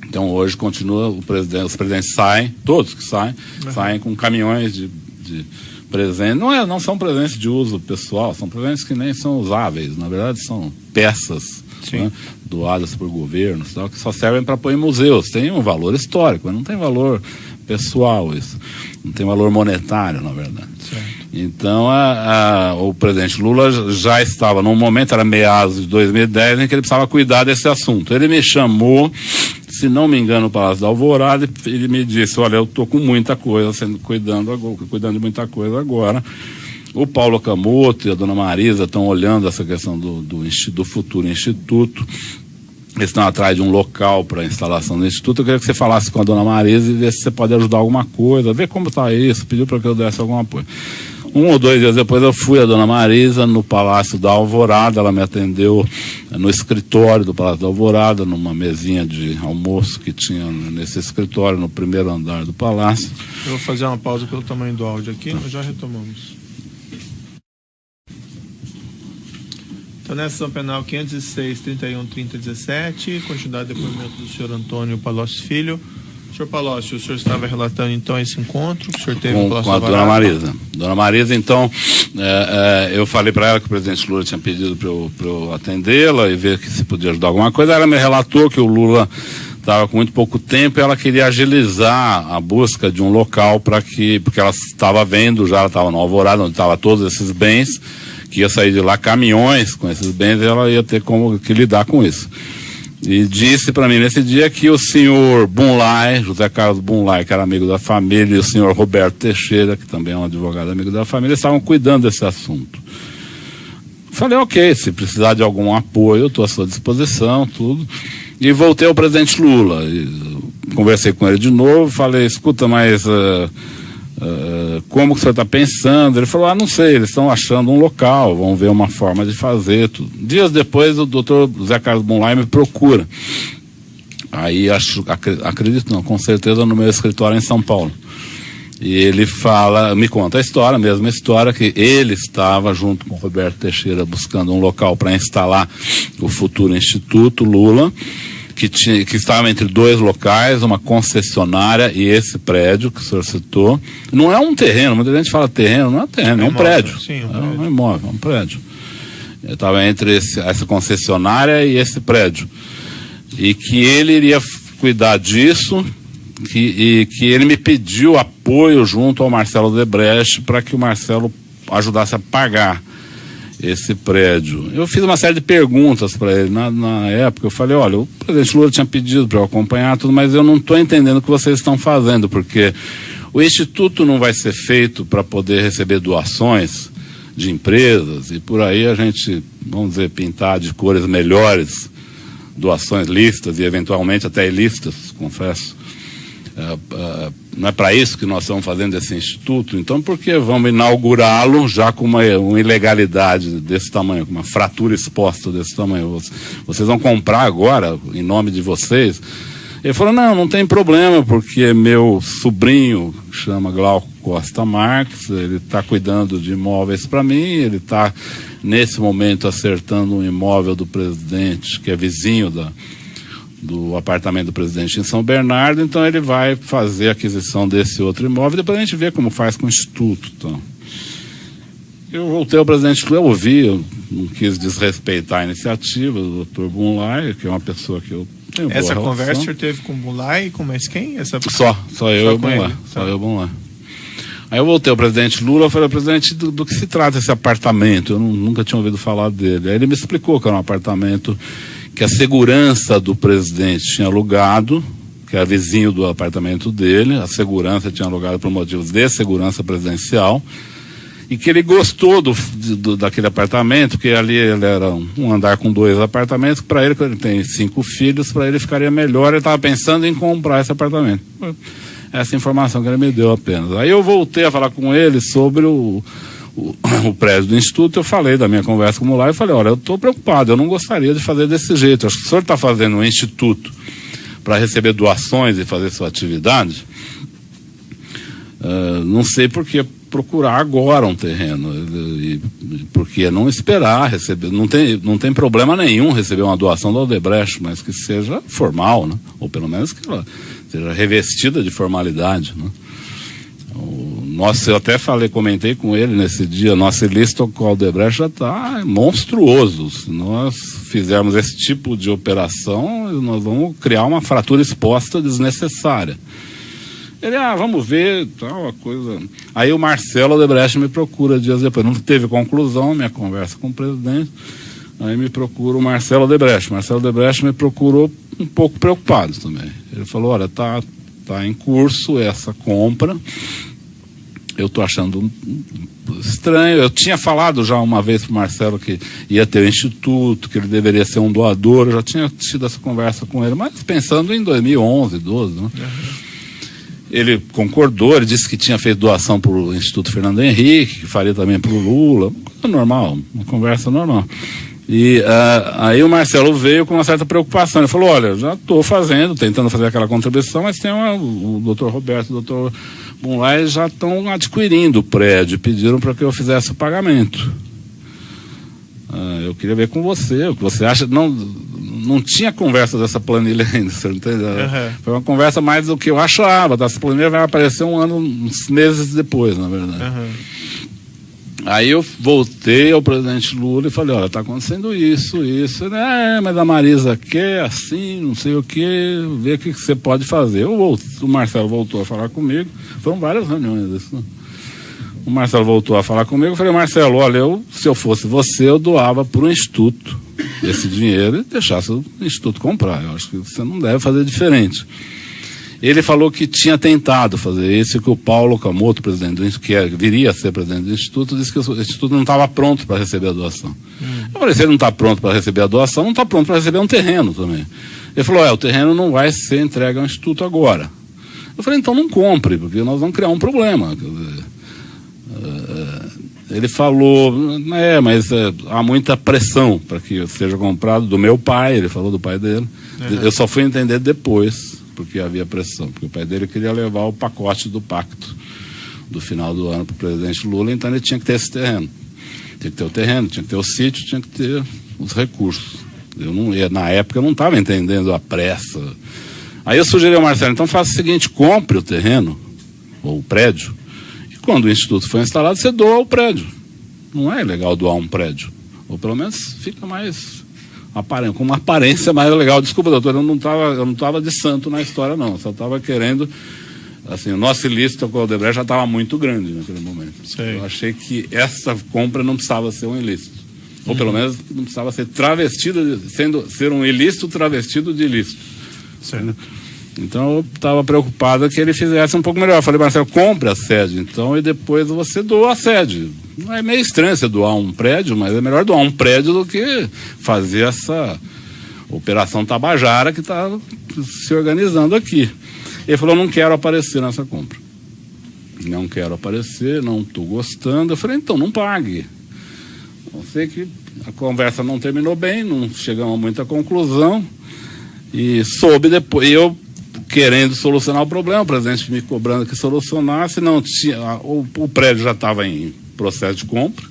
Então hoje continua, os presidentes saem, todos que saem com caminhões de presentes. Não são presentes de uso pessoal, são presentes que nem são usáveis, na verdade são peças, né, doadas por governos, tal, que só servem para pôr em museus. Tem um valor histórico, mas não tem valor pessoal isso, não tem valor monetário, na verdade. Certo. Então o presidente Lula já estava num momento, era meados de 2010, em que ele precisava cuidar desse assunto. Ele me chamou, se não me engano, no Palácio da Alvorada, e ele me disse, olha, eu estou com muita coisa, cuidando de muita coisa agora. O Paulo Camoto e a dona Marisa estão olhando essa questão do futuro instituto. Eles estão atrás de um local para a instalação do instituto. Eu queria que você falasse com a dona Marisa e ver se você pode ajudar alguma coisa, ver como está isso, pediu para que eu desse algum apoio. 1 ou 2 dias depois eu fui a dona Marisa no Palácio da Alvorada, ela me atendeu no escritório do Palácio da Alvorada, numa mesinha de almoço que tinha nesse escritório, no primeiro andar do palácio. Eu vou fazer uma pausa pelo tamanho do áudio aqui, nós já retomamos. Então, nessa ação penal 506, 31, 30, 17, continuidade do depoimento do senhor Antônio Palocci Filho. Senhor Palocci, o senhor estava relatando então esse encontro que o senhor teve com a Dona Marisa. Dona Marisa, então, eu falei para ela que o presidente Lula tinha pedido para eu atendê-la e ver que se podia ajudar alguma coisa. Ela me relatou que o Lula estava com muito pouco tempo e ela queria agilizar a busca de um local porque ela estava vendo já, ela estava no Alvorada, onde estavam todos esses bens, que ia sair de lá caminhões com esses bens e ela ia ter que lidar com isso. E disse para mim nesse dia que o senhor Bunlai, José Carlos Bunlai, que era amigo da família, e o senhor Roberto Teixeira, que também é um advogado amigo da família, estavam cuidando desse assunto. Falei, ok, se precisar de algum apoio, eu estou à sua disposição, tudo. E voltei ao presidente Lula. Conversei com ele de novo, falei, escuta, mas como que o senhor está pensando? Ele falou, não sei, eles estão achando um local, vão ver uma forma de fazer tudo. Dias depois o doutor José Carlos Bunlai me procura. Aí acredito não, com certeza no meu escritório em São Paulo. E ele me conta a mesma história, que ele estava junto com o Roberto Teixeira buscando um local para instalar o futuro Instituto Lula, que estava entre dois locais, uma concessionária e esse prédio que o senhor citou. Não é um terreno, muita gente fala terreno, não é um terreno, é um prédio. Sim, é um imóvel, é um prédio. Estava entre essa concessionária e esse prédio. E que ele iria cuidar disso, e que ele me pediu apoio junto ao Marcelo Odebrecht para que o Marcelo ajudasse a pagar esse prédio. Eu fiz uma série de perguntas para ele na época. Eu falei, olha, o presidente Lula tinha pedido para eu acompanhar tudo, mas eu não estou entendendo o que vocês estão fazendo, porque o Instituto não vai ser feito para poder receber doações de empresas e por aí a gente, vamos dizer, pintar de cores melhores doações lícitas e eventualmente até ilícitas, confesso. Não é para isso que nós estamos fazendo esse instituto, então por que vamos inaugurá-lo já com uma ilegalidade desse tamanho, com uma fratura exposta desse tamanho? Vocês vão comprar agora, em nome de vocês? Ele falou, não tem problema, porque meu sobrinho, que chama Glauco Costa Marques, ele está cuidando de imóveis para mim, ele está nesse momento acertando um imóvel do presidente, que é vizinho do apartamento do presidente em São Bernardo, então ele vai fazer a aquisição desse outro imóvel, depois a gente vê como faz com o Instituto. Então. Eu voltei ao presidente Lula, eu ouvi, eu não quis desrespeitar a iniciativa do doutor Bunlai, que é uma pessoa que eu tenho boa relação. Essa conversa o senhor teve com o Bunlai e com mais quem? Só eu e o Bunlai. Só eu e o Bunlai. Aí eu voltei ao presidente Lula, eu falei, presidente, do que se trata esse apartamento? Eu nunca tinha ouvido falar dele. Aí ele me explicou que era um apartamento que a segurança do presidente tinha alugado, que era vizinho do apartamento dele, a segurança tinha alugado por motivos de segurança presidencial, e que ele gostou daquele apartamento, que ali ele era um andar com 2 apartamentos, para ele, que ele tem 5 filhos, para ele ficaria melhor, ele estava pensando em comprar esse apartamento. Essa informação que ele me deu apenas. Aí eu voltei a falar com ele sobre o prédio do Instituto, eu falei da minha conversa com o Mulay, eu falei, olha, eu estou preocupado, eu não gostaria de fazer desse jeito, acho que o senhor está fazendo um instituto para receber doações e fazer sua atividade, não sei por que procurar agora um terreno, e por que não esperar receber, não tem problema nenhum receber uma doação da Odebrecht, mas que seja formal, né? Ou pelo menos que ela seja revestida de formalidade, né? Eu até comentei com ele nesse dia, nossa lista com o Odebrecht já está monstruoso. Se nós fizermos esse tipo de operação, nós vamos criar uma fratura exposta desnecessária. Ele, vamos ver, tal, a coisa. Aí o Marcelo Odebrecht me procura dias depois. Não teve conclusão minha conversa com o presidente. Aí me procura o Marcelo Odebrecht. Marcelo Odebrecht me procurou um pouco preocupado também. Ele falou, olha, tá em curso essa compra. Eu estou achando estranho. Eu tinha falado já uma vez para o Marcelo que ia ter o instituto, que ele deveria ser um doador. Eu já tinha tido essa conversa com ele, mas pensando em 2011, 2012, né? Ele concordou, ele disse que tinha feito doação para o Instituto Fernando Henrique, que faria também para o Lula. Normal, uma conversa normal. E aí o Marcelo veio com uma certa preocupação. Ele falou, olha, já estou tentando fazer aquela contribuição, mas tem o doutor Roberto, o doutor Bunlai já estão adquirindo o prédio, pediram para que eu fizesse o pagamento. Eu queria ver com você, o que você acha. Não não tinha conversa dessa planilha ainda, você entendeu? Foi uma conversa mais do que eu achava, essa planilha vai aparecer uns meses depois, na verdade. Aí eu voltei ao presidente Lula e falei, olha, está acontecendo isso, mas a Marisa quer assim, não sei o que, ver o que você pode fazer. O Marcelo voltou a falar comigo, foram várias reuniões isso, né? O Marcelo voltou a falar comigo, eu falei, Marcelo, olha, se eu fosse você, eu doava para o Instituto esse dinheiro e deixasse o Instituto comprar. Eu acho que você não deve fazer diferente. Ele falou que tinha tentado fazer isso, que o Paulo Camoto, presidente que viria a ser presidente do Instituto, disse que o Instituto não estava pronto para receber a doação. Eu falei, se ele não está pronto para receber a doação, não está pronto para receber um terreno também. Ele falou, o terreno não vai ser entregue ao Instituto agora. Eu falei, então não compre, porque nós vamos criar um problema. Quer dizer, ele falou, mas há muita pressão para que seja comprado do meu pai, ele falou do pai dele. Eu só fui entender depois, porque havia pressão, porque o pai dele queria levar o pacote do pacto do final do ano para o presidente Lula, então ele tinha que ter esse terreno. Tinha que ter o terreno, tinha que ter o sítio, tinha que ter os recursos. Na época eu não estava entendendo a pressa. Aí eu sugeri ao Marcelo, então faça o seguinte, compre o terreno, ou o prédio, e quando o Instituto for instalado, você doa o prédio. Não é legal doar um prédio. Ou pelo menos fica mais... com uma aparência mais legal. Desculpa, doutor, eu não estava de santo na história, não. Eu só estava querendo, assim, o nosso ilícito com o Odebrecht já estava muito grande naquele momento. Sei. Eu achei que essa compra não precisava ser um ilícito. Ou pelo menos não precisava ser travestido, ser um ilícito travestido de ilícito. Certo. Então eu estava preocupado que ele fizesse um pouco melhor. Eu falei, Marcelo, compre a sede, então, e depois você doa a sede. Não é meio estranho você doar um prédio, mas é melhor doar um prédio do que fazer essa operação Tabajara que está se organizando aqui. Ele falou, não quero aparecer nessa compra. Não quero aparecer, não estou gostando. Eu falei, então não pague. Eu sei que a conversa não terminou bem, não chegamos a muita conclusão. E soube depois, eu querendo solucionar o problema, o presidente me cobrando que solucionasse, não tinha, o prédio já estava em processo de compra.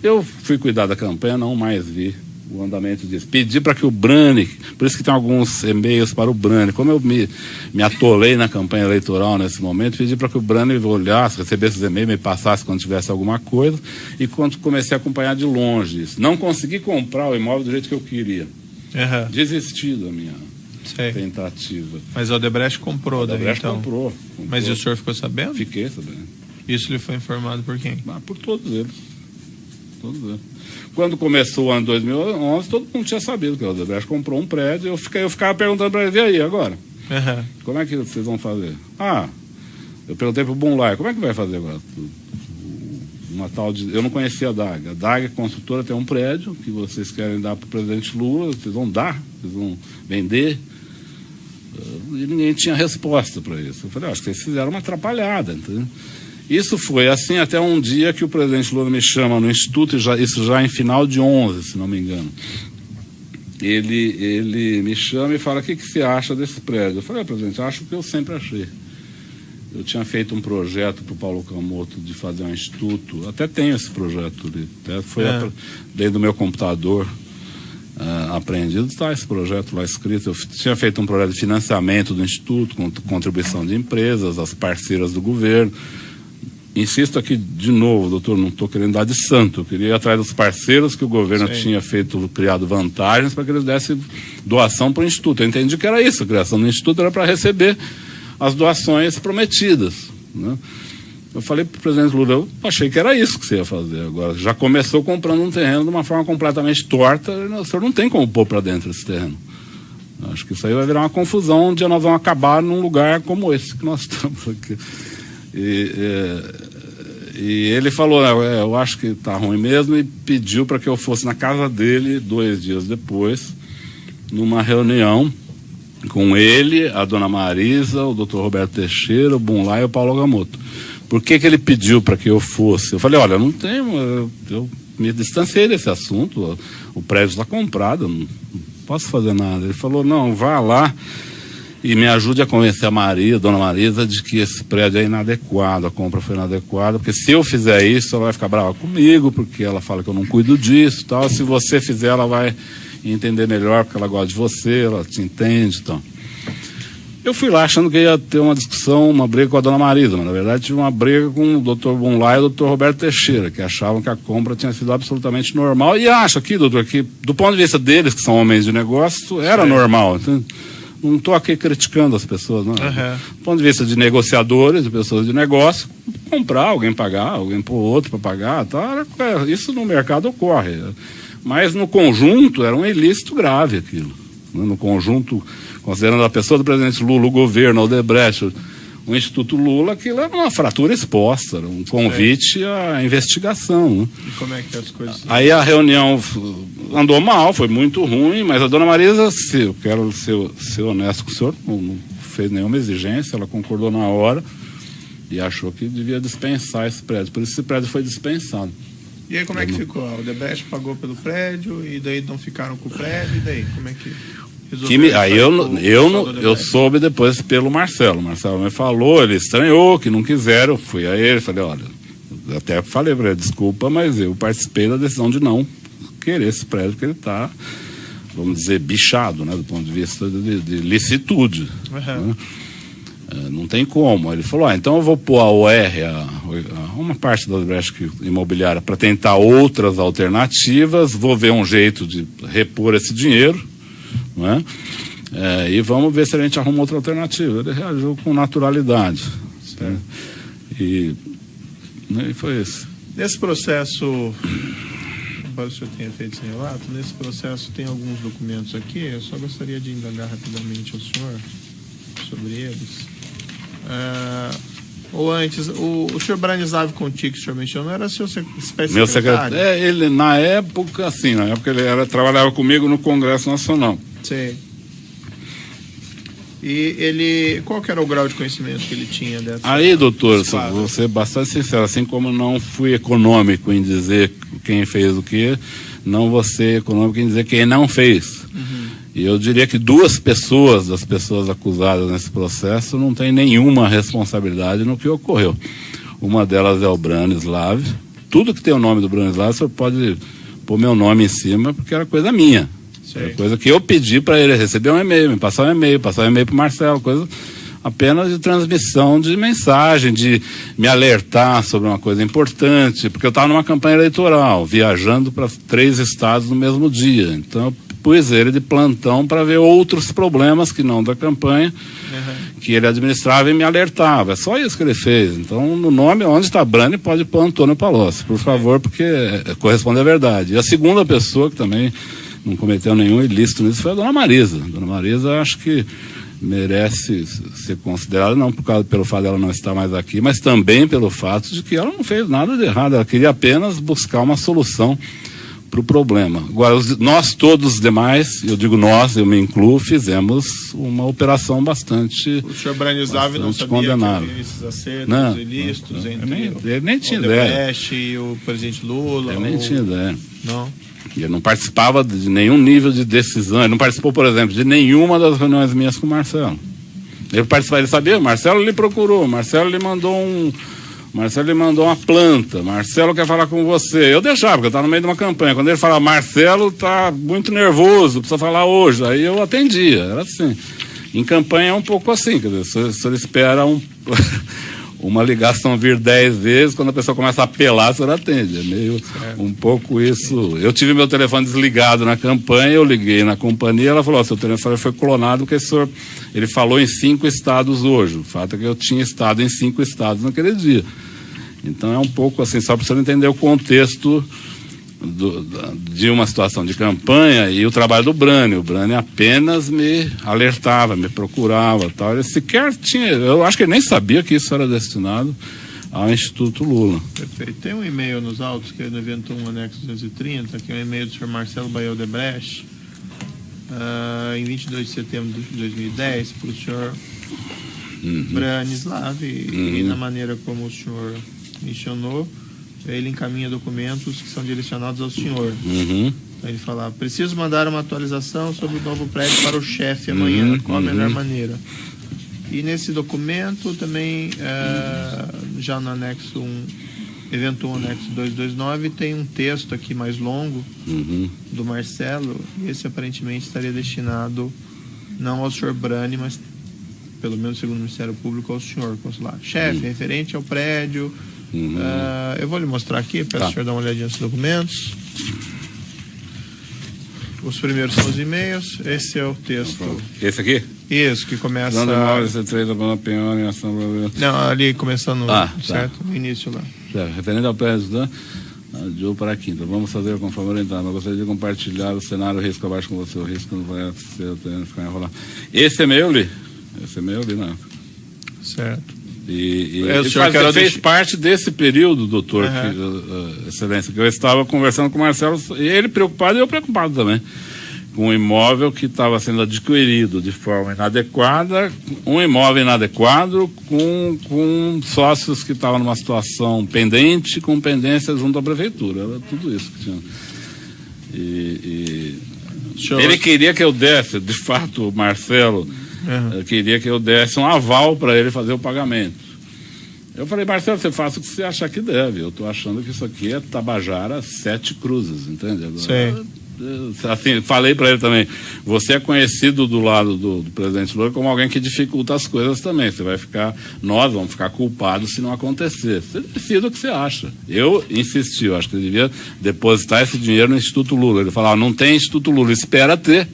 Eu fui cuidar da campanha, não mais vi o andamento disso. Pedi para que o Brani, por isso que tem alguns e-mails para o Brani, como eu me atolei na campanha eleitoral nesse momento, pedi para que o Brani olhasse, recebesse esses e-mails, me passasse quando tivesse alguma coisa, e quando comecei a acompanhar de longe isso. Não consegui comprar o imóvel do jeito que eu queria. Desisti da minha tentativa. Mas o Odebrecht comprou, daí, então. Comprou. Mas o senhor ficou sabendo? Fiquei sabendo. Isso lhe foi informado por quem? Por todos eles. Quando começou o ano 2011, todo mundo tinha sabido que o Odebrecht comprou um prédio. Eu ficava perguntando para ele, e aí, agora? Como é que vocês vão fazer? Eu perguntei para o Bunlai, como é que vai fazer agora? Eu não conhecia a DAG. A DAG, a construtora, tem um prédio que vocês querem dar para o presidente Lula, vocês vão dar, vocês vão vender. E ninguém tinha resposta para isso. Eu falei, acho que vocês fizeram uma atrapalhada, entendeu? Isso foi assim até um dia que o presidente Lula me chama no Instituto, isso já em final de 11, se não me engano. Ele me chama e fala, o que você acha desse prédio? Eu falei, presidente, acho o que eu sempre achei. Eu tinha feito um projeto para o Paulo Camoto de fazer um instituto, até tenho esse projeto ali, até foi dentro do meu computador apreendido, está esse projeto lá escrito. Eu tinha feito um projeto de financiamento do instituto, com contribuição de empresas, as parceiras do governo. Insisto aqui de novo, doutor, não estou querendo dar de santo, eu queria ir atrás dos parceiros que o governo tinha criado vantagens para que eles dessem doação para o instituto. Eu entendi que era isso, a criação do instituto era para receber as doações prometidas, né? Eu falei para o presidente Lula, eu achei que era isso que você ia fazer. Agora, já começou comprando um terreno de uma forma completamente torta, o senhor não tem como pôr para dentro esse terreno. Acho que isso aí vai virar uma confusão, um dia nós vamos acabar num lugar como esse que nós estamos aqui. E ele falou, eu acho que está ruim mesmo, e pediu para que eu fosse na casa dele 2 dias depois, numa reunião com ele, a dona Marisa, o doutor Roberto Teixeira, o Bunlai e o Paulo Camoto. Por que ele pediu para que eu fosse? Eu falei, olha, não tenho, eu me distanciei desse assunto, o prédio está comprado, não posso fazer nada. Ele falou, não, vá lá e me ajude a convencer a dona Marisa, de que esse prédio é inadequado, a compra foi inadequada, porque se eu fizer isso, ela vai ficar brava comigo, porque ela fala que eu não cuido disso, tal. Se você fizer, ela vai entender melhor, porque ela gosta de você, ela te entende, então. Eu fui lá achando que ia ter uma discussão, uma briga com a dona Marisa, mas na verdade tive uma briga com o Dr. Bunlai e o Dr. Roberto Teixeira, que achavam que a compra tinha sido absolutamente normal, e acho aqui, doutor, que do ponto de vista deles, que são homens de negócio, era normal. Então, não estou aqui criticando as pessoas, não. Do ponto de vista de negociadores, de pessoas de negócio, comprar, alguém pagar, alguém pôr outro para pagar, tá? Isso no mercado ocorre. Mas no conjunto era um ilícito grave aquilo. Né? No conjunto, considerando a pessoa do presidente Lula, o governo, o Odebrecht, o Instituto Lula, aquilo era uma fratura exposta, era um convite à investigação. Né? E como é que as coisas... Aí a reunião andou mal, foi muito ruim, mas a dona Marisa, eu quero ser honesto com o senhor, não fez nenhuma exigência, ela concordou na hora e achou que devia dispensar esse prédio. Por isso esse prédio foi dispensado. E aí como é que ficou? O Odebrecht pagou pelo prédio e daí não ficaram com o prédio, e daí como é que... Aí eu soube depois pelo Marcelo. O Marcelo me falou, ele estranhou, que não quiseram. Eu fui a ele, falei, olha, eu até falei para ele, desculpa, mas eu participei da decisão de não querer esse prédio, porque ele está, vamos dizer, bichado, né, do ponto de vista de licitude. Né? Não tem como. Ele falou, então eu vou pôr a OR, uma parte da Odebrecht imobiliária, para tentar outras alternativas, vou ver um jeito de repor esse dinheiro. Não é? E vamos ver se a gente arruma outra alternativa. Ele reagiu com naturalidade. Né? E foi isso. Nesse processo, embora o senhor tenha feito esse relato, nesse processo tem alguns documentos aqui, eu só gostaria de indagar rapidamente ao senhor sobre eles. Ou antes, o senhor Branislav Conti, que o senhor mencionou, era seu espécie meu secretário? Ele, na época, ele trabalhava comigo no Congresso Nacional. Sim. E ele, qual que era o grau de conhecimento que ele tinha dessa? Aí, doutor, vou ser bastante sincero, assim como não fui econômico em dizer quem fez o quê, não vou ser econômico em dizer quem não fez. E eu diria que duas pessoas, das pessoas acusadas nesse processo, não têm nenhuma responsabilidade no que ocorreu. Uma delas é o Branislav. Tudo que tem o nome do Branislav, o senhor pode pôr meu nome em cima, porque era coisa minha. Era coisa que eu pedi para ele receber um e-mail, me passar um e-mail para o Marcelo, coisa apenas de transmissão de mensagem, de me alertar sobre uma coisa importante, porque eu estava numa campanha eleitoral, viajando para 3 estados no mesmo dia. Então eu pus ele de plantão para ver outros problemas que não da campanha, que ele administrava e me alertava. É só isso que ele fez. Então, no nome, onde está Brani, pode pôr Antônio Palocci, por favor, porque corresponde à verdade. E a segunda pessoa que também não cometeu nenhum ilícito nisso foi a dona Marisa. A dona Marisa, acho que merece ser considerada, não pelo fato dela não estar mais aqui, mas também pelo fato de que ela não fez nada de errado. Ela queria apenas buscar uma solução para o problema. Agora, nós todos os demais, eu digo nós, eu me incluo, fizemos uma operação bastante o senhor Branislav não sabia condenável. Que esses acertos ilícitos entre ele nem tinha o Odebrecht e o presidente Lula? Ele nem tinha ideia. Não? Ele não participava de nenhum nível de decisão. Ele não participou, por exemplo, de nenhuma das reuniões minhas com o Marcelo. Ele sabia, o Marcelo lhe procurou, o Marcelo lhe mandou uma planta, Marcelo quer falar com você. Eu deixava, porque eu estava no meio de uma campanha. Quando ele falava, Marcelo está muito nervoso, precisa falar hoje. Aí eu atendia, era assim. Em campanha é um pouco assim, quer dizer, o senhor espera uma ligação vir 10 vezes, quando a pessoa começa a apelar, o senhor atende. É meio um pouco isso. Eu tive meu telefone desligado na campanha, eu liguei na companhia, ela falou, seu telefone foi clonado, porque ele falou em 5 estados hoje. O fato é que eu tinha estado em 5 estados naquele dia. Então é um pouco assim, só para você entender o contexto de uma situação de campanha e o trabalho do Brani. O Brani apenas me alertava, me procurava, tal. Ele sequer tinha, eu acho que ele nem sabia que isso era destinado ao Instituto Lula. Perfeito. Tem um e-mail nos autos que é no evento 1 anexo 230, que é um e-mail do senhor Marcelo Baia Odebrecht, em 22 de setembro de 2010, para o senhor Branislav, e na maneira como o senhor mencionou, ele encaminha documentos que são direcionados ao senhor. Então ele fala, preciso mandar uma atualização sobre o novo prédio para o chefe amanhã, qual a melhor maneira. E nesse documento também, já no anexo 1, evento 1, anexo 229, tem um texto aqui mais longo do Marcelo, e esse aparentemente estaria destinado não ao senhor Brani, mas, pelo menos segundo o Ministério Público, ao senhor consular. Chefe, referente ao prédio, eu vou lhe mostrar aqui, peço o senhor dar uma olhadinha nos documentos. Os primeiros são os e-mails, esse é o texto. Esse aqui? Isso, que começa... Não, ali começando, certo? No início lá. Referente ao prédio de ou para a quinta. Vamos fazer conforme orientado. Eu gostaria de compartilhar o cenário risco abaixo com você. O risco não vai ser ficar enrolado. Esse e-mail ali? Esse e-mail ali, não. Certo. E fez parte desse período, doutor, excelência, que eu estava conversando com o Marcelo, e ele preocupado e eu preocupado também, com um imóvel que estava sendo adquirido de forma inadequada, um imóvel inadequado com sócios que estavam numa situação pendente, com pendência junto à prefeitura. Era tudo isso que tinha. Ele queria que eu desse, de fato, o Marcelo queria que eu desse um aval para ele fazer o pagamento. Eu falei, Marcelo, você faça o que você achar que deve. Eu estou achando que isso aqui é Tabajara 7 Cruzes, entende? Agora, assim, falei para ele também, você é conhecido do lado do presidente Lula como alguém que dificulta as coisas também. Você vai ficar, nós vamos ficar culpados se não acontecer. Você decide o que você acha. Eu insisti, eu acho que ele devia depositar esse dinheiro no Instituto Lula. Ele falava, não tem Instituto Lula, espera ter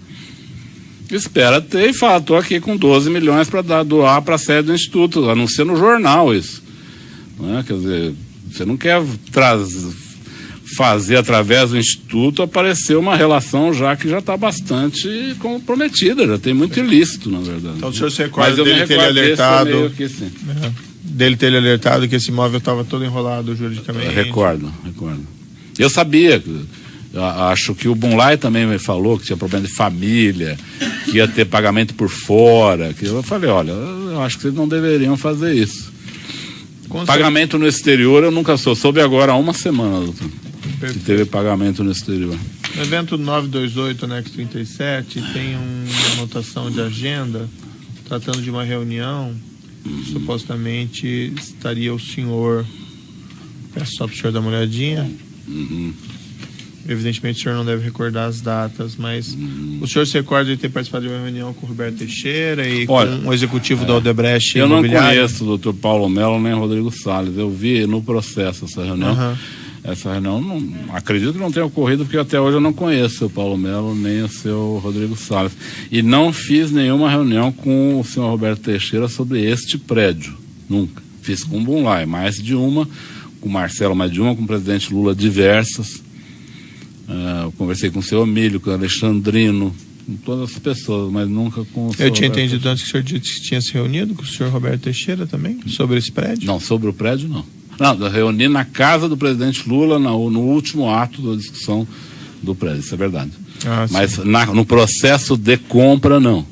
e fala, estou aqui com 12 milhões para doar para a sede do Instituto, anuncia no jornal isso. Não é? Quer dizer, você não quer fazer através do Instituto aparecer uma relação que já está bastante comprometida, já tem muito ilícito, na verdade. Então o senhor se recorda dele ter alertado, aqui, sim. Dele ter alertado que esse imóvel estava todo enrolado juridicamente? Recordo. Eu sabia, acho que o Bunlai também me falou que tinha problema de família, que ia ter pagamento por fora, que eu falei, olha, eu acho que vocês não deveriam fazer isso. Pagamento no exterior eu nunca soube agora há uma semana, doutor. Que teve pagamento no exterior. No evento 928, anexo 37, tem uma anotação de agenda tratando de uma reunião. Supostamente estaria o senhor, peço só para o senhor dar uma olhadinha. Evidentemente o senhor não deve recordar as datas, mas o senhor se recorda de ter participado de uma reunião com o Roberto Teixeira e com o executivo da Odebrecht? Eu não conheço o doutor Paulo Melo nem o Rodrigo Salles. Eu vi no processo essa reunião. Essa reunião, acredito que não tenha ocorrido, porque até hoje eu não conheço o Paulo Melo nem o seu Rodrigo Salles. E não fiz nenhuma reunião com o senhor Roberto Teixeira sobre este prédio. Nunca. Fiz com o Bunlai, mais de uma, com o Marcelo, mais de uma, com o presidente Lula, diversas. Eu conversei com o seu Emílio, com o Alexandrino, com todas as pessoas, mas nunca com o senhor. Eu tinha entendido antes que o senhor disse que tinha se reunido com o senhor Roberto Teixeira também, sobre esse prédio? Não, sobre o prédio não. Não, eu reuni na casa do presidente Lula no último ato da discussão do prédio, isso é verdade. Mas no processo de compra, não.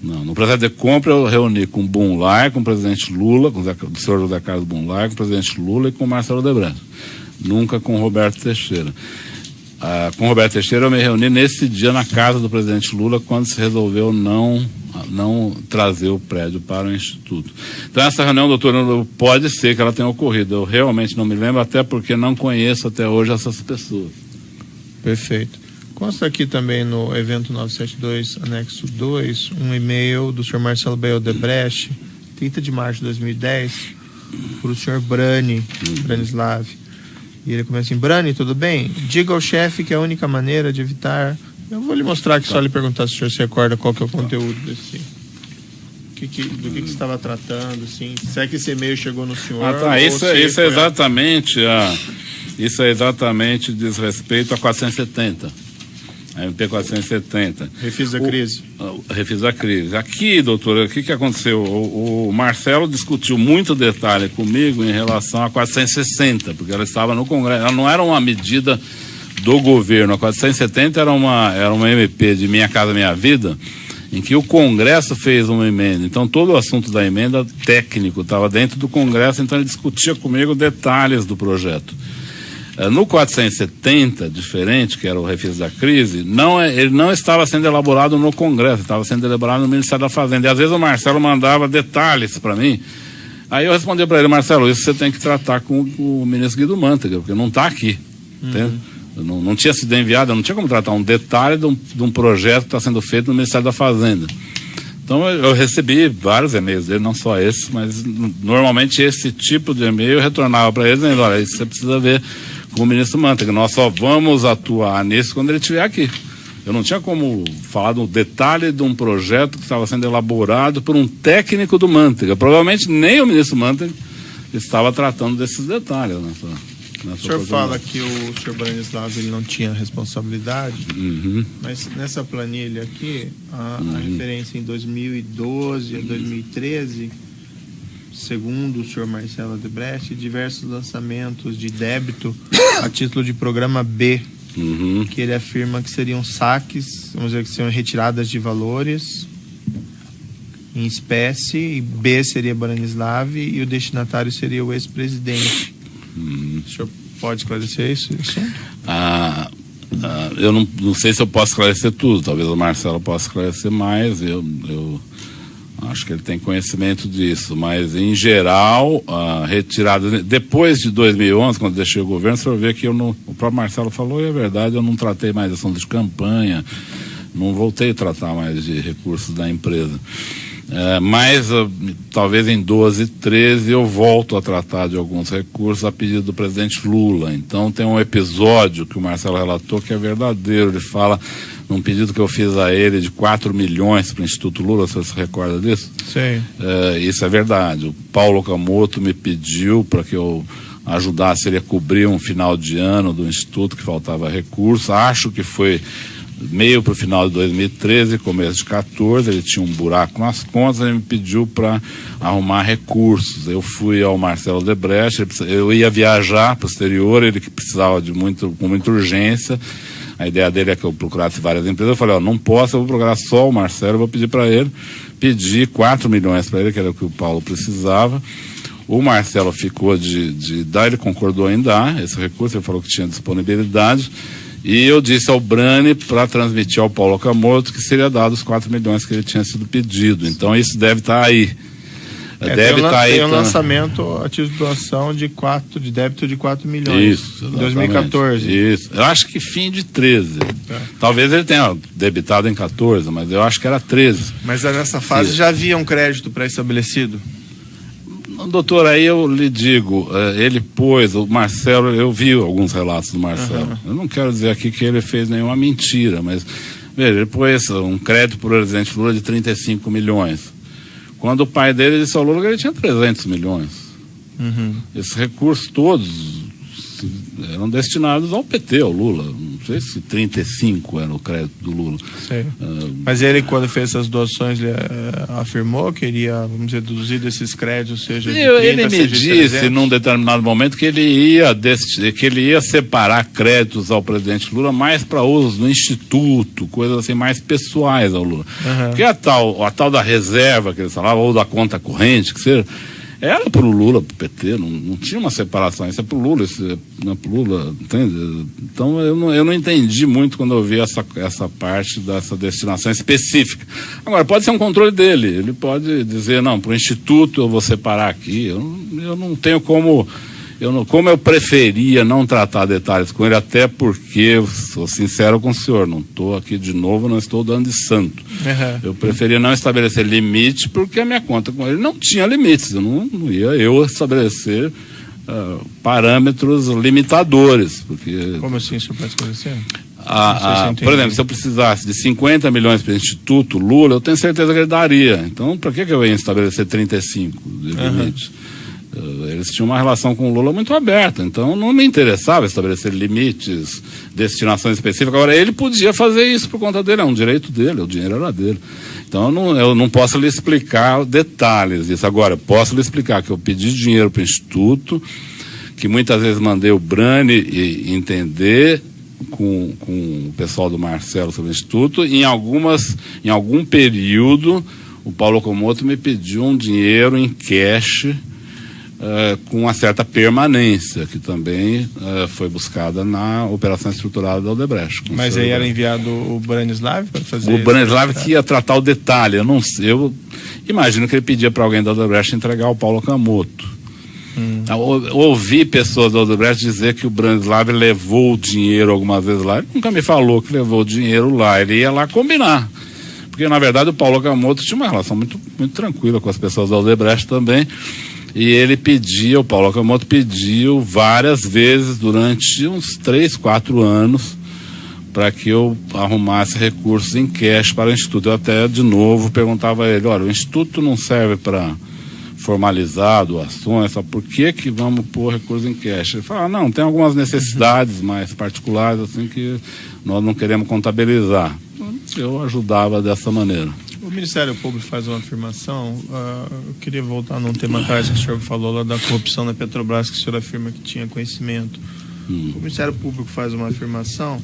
Não, no processo de compra eu reuni com o Bunlai, com o presidente Lula, com o senhor José Carlos Bunlai, com o presidente Lula e com o Marcelo Odebrecht. Nunca com o Roberto Teixeira. Com o Roberto Teixeira eu me reuni nesse dia na casa do presidente Lula, quando se resolveu não trazer o prédio para o Instituto. Então essa reunião, doutor, pode ser que ela tenha ocorrido. Eu realmente não me lembro, até porque não conheço até hoje essas pessoas. Perfeito. Consta aqui também no evento 972, anexo 2, um e-mail do senhor Marcelo B. Odebrecht, 30 de março de 2010, para o senhor Branislav. E ele começa assim, Brani, tudo bem? Diga ao chefe que a única maneira de evitar... Eu vou lhe mostrar aqui, só lhe perguntar se o senhor se recorda qual que é o conteúdo desse... do que você estava tratando, assim, se é que esse e-mail chegou no senhor... Isso é exatamente diz respeito a 470. A MP 470. Refis da crise. Refis da crise. Aqui, doutora, o que aconteceu? O Marcelo discutiu muito detalhe comigo em relação a 460, porque ela estava no Congresso. Ela não era uma medida do governo. A 470 era uma MP de Minha Casa Minha Vida, em que o Congresso fez uma emenda. Então, todo o assunto da emenda técnico estava dentro do Congresso, então ele discutia comigo detalhes do projeto. No 470, diferente, que era o refis da crise, ele não estava sendo elaborado no Congresso, estava sendo elaborado no Ministério da Fazenda. E às vezes o Marcelo mandava detalhes para mim, Aí eu respondi para ele: Marcelo, isso você tem que tratar com o ministro Guido Mantega, porque não está aqui. Entende? Não tinha sido enviado, não tinha como tratar um detalhe de um projeto que está sendo feito no Ministério da Fazenda. Então eu recebi vários e-mails dele, não só esse, mas normalmente esse tipo de e-mail eu retornava para ele dizendo: olha, isso você precisa ver com o ministro Mantega, nós só vamos atuar nisso quando ele estiver aqui. Eu não tinha como falar do detalhe de um projeto que estava sendo elaborado por um técnico do Mantega. Provavelmente nem o ministro Mantega estava tratando desses detalhes nessa o senhor fala que o senhor Branislav ele não tinha responsabilidade, mas nessa planilha aqui, a referência em 2012 a 2013, segundo o senhor Marcelo Odebrecht, diversos lançamentos de débito a título de programa B, que ele afirma que seriam saques, vamos dizer que seriam retiradas de valores em espécie, e B seria Branislav e o destinatário seria o ex-presidente. O senhor pode esclarecer isso? Eu não sei se eu posso esclarecer tudo, talvez o Marcelo possa esclarecer mais, eu acho que ele tem conhecimento disso, mas em geral, a retirada, depois de 2011, quando deixei o governo, o senhor vê que o próprio Marcelo falou, e é verdade, eu não tratei mais assuntos de campanha, não voltei a tratar mais de recursos da empresa. Mas talvez em 12 e 13 eu volto a tratar de alguns recursos a pedido do presidente Lula. Então tem um episódio que o Marcelo relatou que é verdadeiro. Ele fala num pedido que eu fiz a ele de 4 milhões para o Instituto Lula, você se recorda disso? Sim. Isso é verdade. O Paulo Okamoto me pediu para que eu ajudasse ele a cobrir um final de ano do Instituto que faltava recurso. Acho que foi meio para o final de 2013, começo de 2014, ele tinha um buraco nas contas, ele me pediu para arrumar recursos. Eu fui ao Marcelo Odebrecht, eu ia viajar para o exterior, ele que precisava com muita urgência. A ideia dele é que eu procurasse várias empresas. Eu falei: não posso, eu vou procurar só o Marcelo, eu vou pedir para ele. Pedi 4 milhões para ele, que era o que o Paulo precisava. O Marcelo ficou de dar, ele concordou em dar esse recurso, ele falou que tinha disponibilidade. E eu disse ao Brani para transmitir ao Paulo Okamoto que seria dado os 4 milhões que ele tinha sido pedido. Então isso deve estar aí. Deve estar aí. Tem um lançamento a título de doação de débito de 4 milhões. Isso, em 2014. Isso. Eu acho que fim de 13. Talvez ele tenha debitado em 14, mas eu acho que era 13. Mas nessa fase já havia um crédito pré-estabelecido? Doutor, aí eu lhe digo, ele pôs, o Marcelo, eu vi alguns relatos do Marcelo. Eu não quero dizer aqui que ele fez nenhuma mentira, mas, veja, ele pôs um crédito para o presidente Lula de 35 milhões. Quando o pai dele disse ao Lula que ele tinha 300 milhões. Esses recursos todos eram destinados ao PT, ao Lula. Não sei se 35 era o crédito do Lula. Mas ele, quando fez essas doações, ele afirmou que iria, vamos dizer, deduzir desses créditos, seja de 30, ele me seja de disse 300. num determinado momento que ele ia separar créditos ao presidente Lula mais para uso no Instituto, coisas assim mais pessoais ao Lula. Porque a tal da reserva que ele falava, ou da conta corrente, que seja, era para o Lula, para o PT, não tinha uma separação. Isso é para o Lula, isso não é para o Lula, entende? Então eu não entendi muito quando eu vi essa parte dessa destinação específica. Agora, pode ser um controle dele, ele pode dizer: não, para o Instituto eu vou separar aqui. Eu não tenho como eu preferia não tratar detalhes com ele, até porque, eu sou sincero com o senhor, não estou aqui de novo, não estou dando de santo. Eu preferia não estabelecer limite, porque a minha conta com ele não tinha limites, eu não ia estabelecer parâmetros limitadores. Porque, como assim o senhor pode esclarecer? Por exemplo, se eu precisasse de 50 milhões para o Instituto Lula, eu tenho certeza que ele daria. Então, para que eu ia estabelecer 35 de limite? Eles tinham uma relação com o Lula muito aberta, então não me interessava estabelecer limites, destinações específicas. Agora, ele podia fazer isso por conta dele, é um direito dele, o dinheiro era dele. Então eu não posso lhe explicar detalhes disso. Agora, posso lhe explicar que eu pedi dinheiro para o Instituto, que muitas vezes mandei o Brani entender com o pessoal do Marcelo sobre o Instituto, e em algum período o Paulo Okamoto me pediu um dinheiro em cash com uma certa permanência, que também foi buscada na operação estruturada da Odebrecht. Mas aí era enviado o Branislav para fazer... O Branislav que ia tratar o detalhe. Eu imagino que ele pedia para alguém da Odebrecht entregar o Paulo Okamoto. Ouvi pessoas da Odebrecht dizer que o Branislav levou o dinheiro algumas vezes lá. Ele nunca me falou que levou o dinheiro lá. Ele ia lá combinar. Porque, na verdade, o Paulo Okamoto tinha uma relação muito, muito tranquila com as pessoas da Odebrecht também. E ele o Paulo Okamoto pediu várias vezes durante uns 3, 4 anos para que eu arrumasse recursos em cash para o Instituto. Eu até, de novo, perguntava a ele, olha, o Instituto não serve para formalizar doações, só por que vamos pôr recursos em cash? Ele fala, não, tem algumas necessidades mais particulares, assim, que nós não queremos contabilizar. Eu ajudava dessa maneira. O Ministério Público faz uma afirmação, eu queria voltar num tema atrás que o senhor falou lá da corrupção na Petrobras, que o senhor afirma que tinha conhecimento. O Ministério Público faz uma afirmação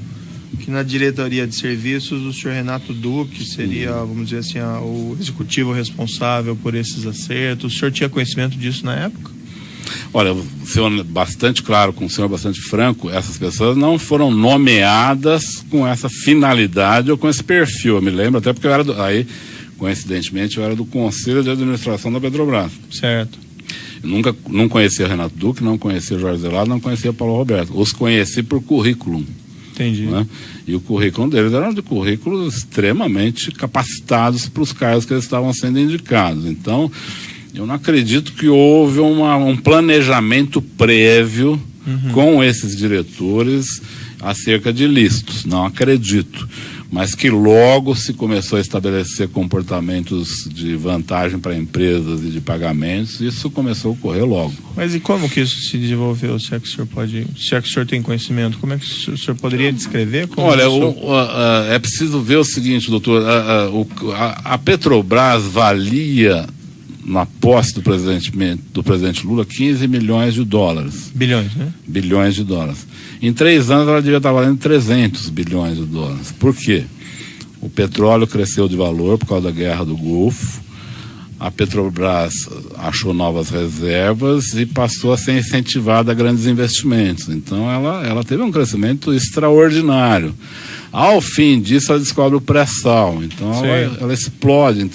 que na diretoria de serviços o senhor Renato Duque seria, vamos dizer assim, o executivo responsável por esses acertos. O senhor tinha conhecimento disso na época? Olha, sendo bastante claro, com o senhor bastante franco, essas pessoas não foram nomeadas com essa finalidade ou com esse perfil. Eu me lembro até porque coincidentemente, eu era do Conselho de Administração da Petrobras. Certo. Eu não conhecia Renato Duque, não conhecia Jorge Zelado, não conhecia Paulo Roberto. Os conheci por currículo. Entendi. Né? E o currículo deles era de currículos extremamente capacitados para os cargos que eles estavam sendo indicados. Então, eu não acredito que houve um planejamento prévio com esses diretores acerca de ilícitos. Não acredito. Mas que logo se começou a estabelecer comportamentos de vantagem para empresas e de pagamentos, isso começou a ocorrer logo. Mas e como que isso se desenvolveu, se é que o senhor tem conhecimento? Como é que o senhor poderia descrever? Olha, é preciso ver o seguinte, doutor, a Petrobras valia, na posse do presidente Lula, 15 milhões de dólares. Bilhões, né? Bilhões de dólares. Em 3 anos ela devia estar valendo 300 bilhões de dólares. Por quê? O petróleo cresceu de valor por causa da guerra do Golfo, a Petrobras achou novas reservas e passou a ser incentivada a grandes investimentos. Então ela teve um crescimento extraordinário. Ao fim disso ela descobre o pré-sal. Então ela explode.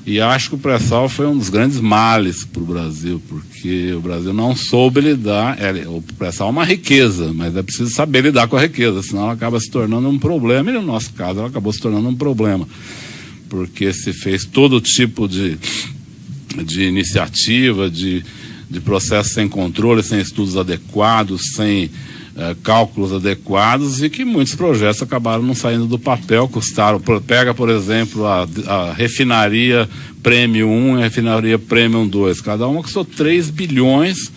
E acho que o pré-sal foi um dos grandes males para o Brasil, porque o Brasil não soube lidar. O pré-sal é uma riqueza, mas é preciso saber lidar com a riqueza, senão ela acaba se tornando um problema, e no nosso caso ela acabou se tornando um problema, porque se fez todo tipo de iniciativa, de processo sem controle, sem estudos adequados, sem cálculos adequados, e que muitos projetos acabaram não saindo do papel, custaram. Pega, por exemplo, a refinaria Premium 1 e a refinaria Premium 2, cada uma custou 3 bilhões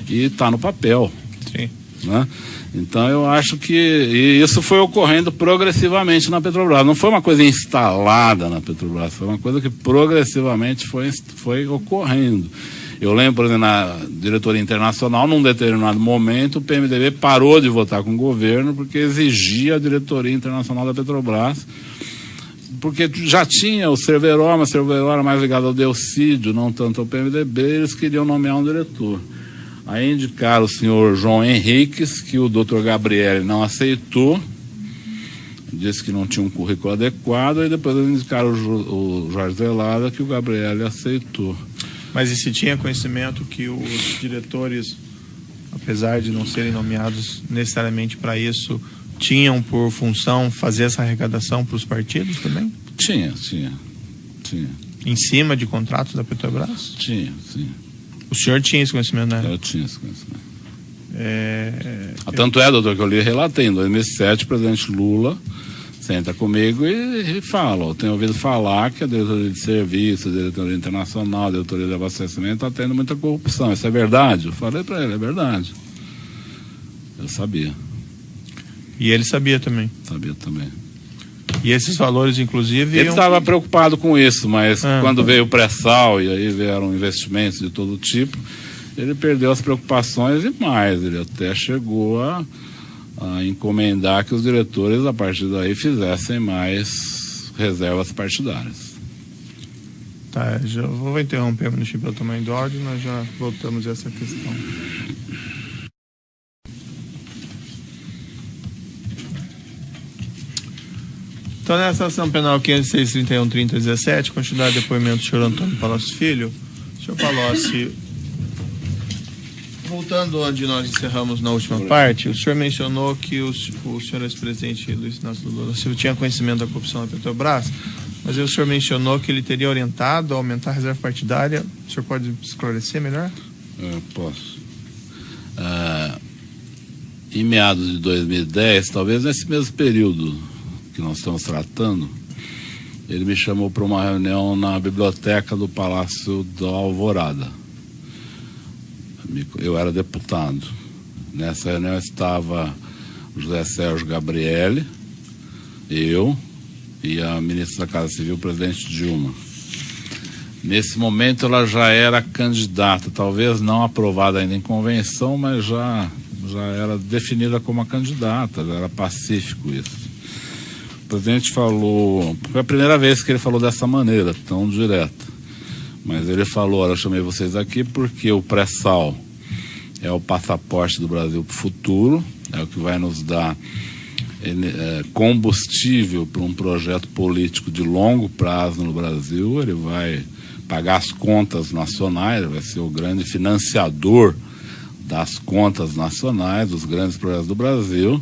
e está no papel. Sim. Né? Então eu acho que isso foi ocorrendo progressivamente na Petrobras, não foi uma coisa instalada na Petrobras, foi uma coisa que progressivamente foi ocorrendo. Eu lembro, por exemplo, na diretoria internacional, num determinado momento, o PMDB parou de votar com o governo porque exigia a diretoria internacional da Petrobras, porque já tinha o Cerveró, mas o Cerveró era mais ligado ao Delcídio, não tanto ao PMDB, eles queriam nomear um diretor. Aí indicaram o senhor João Henriques, que o doutor Gabriel não aceitou, disse que não tinha um currículo adequado, e depois eles indicaram o Jorge Zelada, que o Gabriel aceitou. Mas e se tinha conhecimento que os diretores, apesar de não serem nomeados necessariamente para isso, tinham por função fazer essa arrecadação para os partidos também? Tinha. Em cima de contratos da Petrobras? Tinha, sim. O senhor tinha esse conhecimento, né? Eu tinha esse conhecimento. Tanto é, doutor, que eu lhe relatei, em 2007, o presidente Lula senta comigo e fala, eu tenho ouvido falar que a diretoria de serviços, a diretoria internacional, a diretoria de abastecimento está tendo muita corrupção. Isso é verdade? Eu falei para ele, é verdade. Eu sabia. E ele sabia também? Sabia também. E esses valores, inclusive... Ele estava preocupado com isso, mas quando veio o pré-sal e aí vieram investimentos de todo tipo, ele perdeu as preocupações e mais. Ele até chegou a encomendar que os diretores, a partir daí, fizessem mais reservas partidárias. Tá, já vou interromper o município pelo tamanho do áudio, nós já voltamos a essa questão. Então, nessa ação penal 506-31-30-17, continuidade do depoimento do senhor Antônio Palocci Filho. Senhor Palocci, voltando onde nós encerramos na última parte, o senhor mencionou que o senhor ex-presidente Luiz Inácio Lula da Silva tinha conhecimento da corrupção na Petrobras, mas aí o senhor mencionou que ele teria orientado a aumentar a reserva partidária. O senhor pode esclarecer melhor? Posso. Em meados de 2010, talvez nesse mesmo período que nós estamos tratando, ele me chamou para uma reunião na biblioteca do Palácio da Alvorada. Eu era deputado. Nessa reunião estava o José Sérgio Gabrielli, eu e a ministra da Casa Civil, o presidente Dilma. Nesse momento ela já era candidata, talvez não aprovada ainda em convenção, mas já era definida como a candidata, já era pacífico isso. O presidente falou, foi a primeira vez que ele falou dessa maneira, tão direta. Mas ele falou, olha, eu chamei vocês aqui porque o pré-sal é o passaporte do Brasil para o futuro, é o que vai nos dar combustível para um projeto político de longo prazo no Brasil. Ele vai pagar as contas nacionais, vai ser o grande financiador das contas nacionais, dos grandes projetos do Brasil.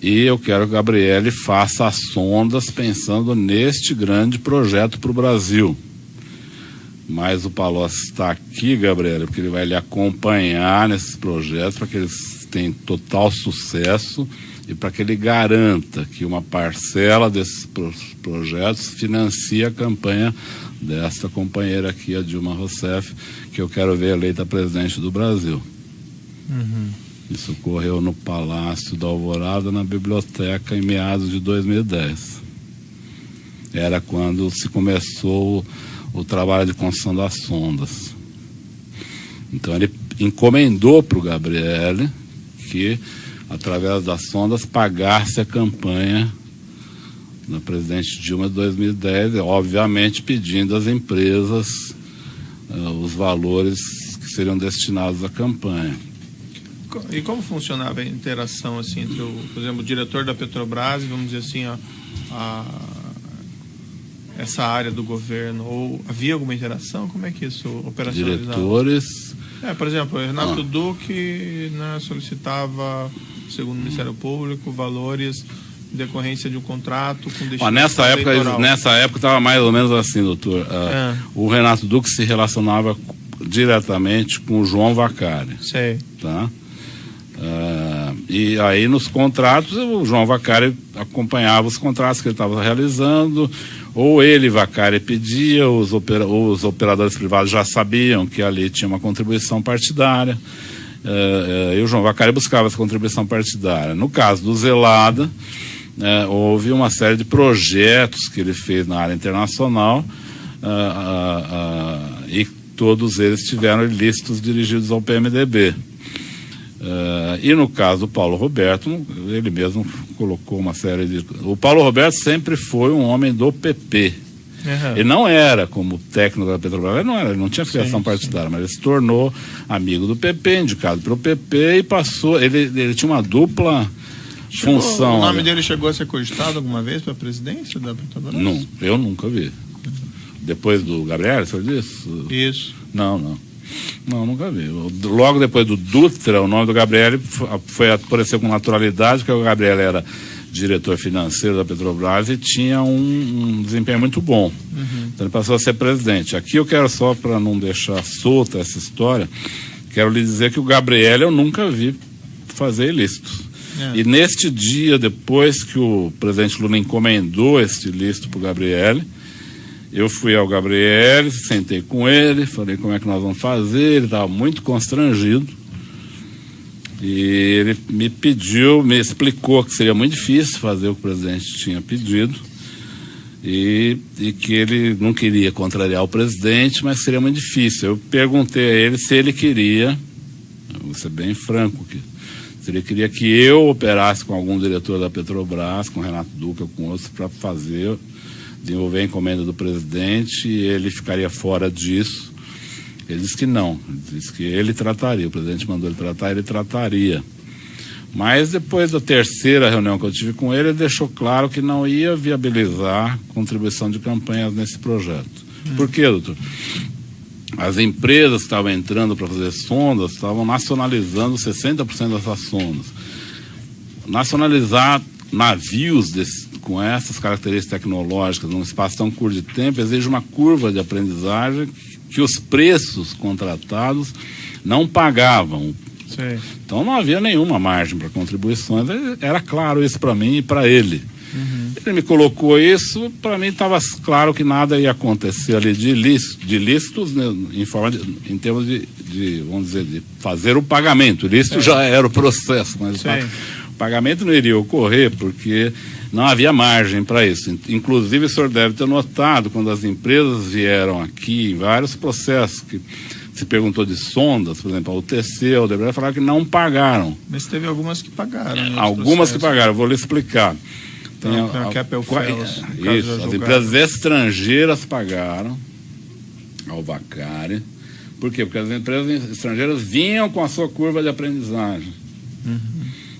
E eu quero que o Gabrielli faça as sondas pensando neste grande projeto para o Brasil. Mas o Palocci está aqui, Gabrielli, porque ele vai lhe acompanhar nesses projetos para que eles tenham total sucesso e para que ele garanta que uma parcela desses projetos financie a campanha desta companheira aqui, a Dilma Rousseff, que eu quero ver eleita presidente do Brasil. Isso ocorreu no Palácio da Alvorada, na biblioteca, em meados de 2010. Era quando se começou o trabalho de construção das sondas. Então ele encomendou para o Gabrielli que, através das sondas, pagasse a campanha da presidente Dilma de 2010, obviamente pedindo às empresas os valores que seriam destinados à campanha. E como funcionava a interação assim entre, por exemplo, o diretor da Petrobras, vamos dizer assim, essa área do governo? Ou havia alguma interação? Como é que isso operacionalizava? Diretores... por exemplo, o Renato Duque, né, solicitava, segundo o Ministério Público, valores em decorrência de um contrato com destino eleitoral. Nessa época estava mais ou menos assim, doutor. O Renato Duque se relacionava diretamente com o João Vacari. Sei. Tá? E aí nos contratos o João Vacari acompanhava os contratos que ele estava realizando, ou ele, Vacari, pedia, os operadores privados já sabiam que ali tinha uma contribuição partidária, e o João Vacari buscava essa contribuição partidária. No caso do Zelada, houve uma série de projetos que ele fez na área internacional, e todos eles tiveram ilícitos dirigidos ao PMDB. E no caso do Paulo Roberto, ele mesmo colocou uma série de... O Paulo Roberto sempre foi um homem do PP. Ele não era como técnico da Petrobras, ele não tinha filiação partidária, mas ele se tornou amigo do PP, indicado pelo PP e passou... Ele tinha uma dupla função. O nome dele chegou a ser cogitado alguma vez para a presidência da Petrobras? Não, eu nunca vi. Depois do Gabriel, você disse? Isso. Não, nunca vi. Logo depois do Dutra, o nome do Gabriel apareceu com naturalidade, porque o Gabriel era diretor financeiro da Petrobras e tinha um desempenho muito bom. Então ele passou a ser presidente. Aqui eu quero, só para não deixar solta essa história, quero lhe dizer que o Gabriel eu nunca vi fazer ilícitos. E neste dia, depois que o presidente Lula encomendou este ilícito para o Gabriel, eu fui ao Gabriel, sentei com ele, falei como é que nós vamos fazer, ele estava muito constrangido. E ele me explicou que seria muito difícil fazer o que o presidente tinha pedido e que ele não queria contrariar o presidente, mas seria muito difícil. Eu perguntei a ele se ele queria, vou ser bem franco aqui, se ele queria que eu operasse com algum diretor da Petrobras, com o Renato Duque ou com outros, para fazer desenvolver a encomenda do presidente e ele ficaria fora disso. Ele disse que não, ele disse que ele trataria, o presidente mandou ele tratar, ele trataria. Mas depois da terceira reunião que eu tive com ele, ele deixou claro que não ia viabilizar contribuição de campanhas nesse projeto. Por quê, doutor? As empresas que estavam entrando para fazer sondas estavam nacionalizando 60% dessas sondas. Nacionalizar navios com essas características tecnológicas num espaço tão curto de tempo exige uma curva de aprendizagem que os preços contratados não pagavam. Sei. Então não havia nenhuma margem para contribuições. Era claro isso para mim e para ele. Ele me colocou isso, para mim estava claro que nada ia acontecer ali de ilícitos, né, em termos de, vamos dizer, de fazer o pagamento. Ilícito já era o processo, mas o pagamento não iria ocorrer porque não havia margem para isso. Inclusive, o senhor deve ter notado, quando as empresas vieram aqui, em vários processos que se perguntou de sondas, por exemplo, a UTC, o Odebrecht, falaram que não pagaram. Mas teve algumas que pagaram. Algumas que pagaram, vou lhe explicar. Tem a Keppel Fells, isso, as empresas estrangeiras pagaram ao Vacari. Por quê? Porque as empresas estrangeiras vinham com a sua curva de aprendizagem.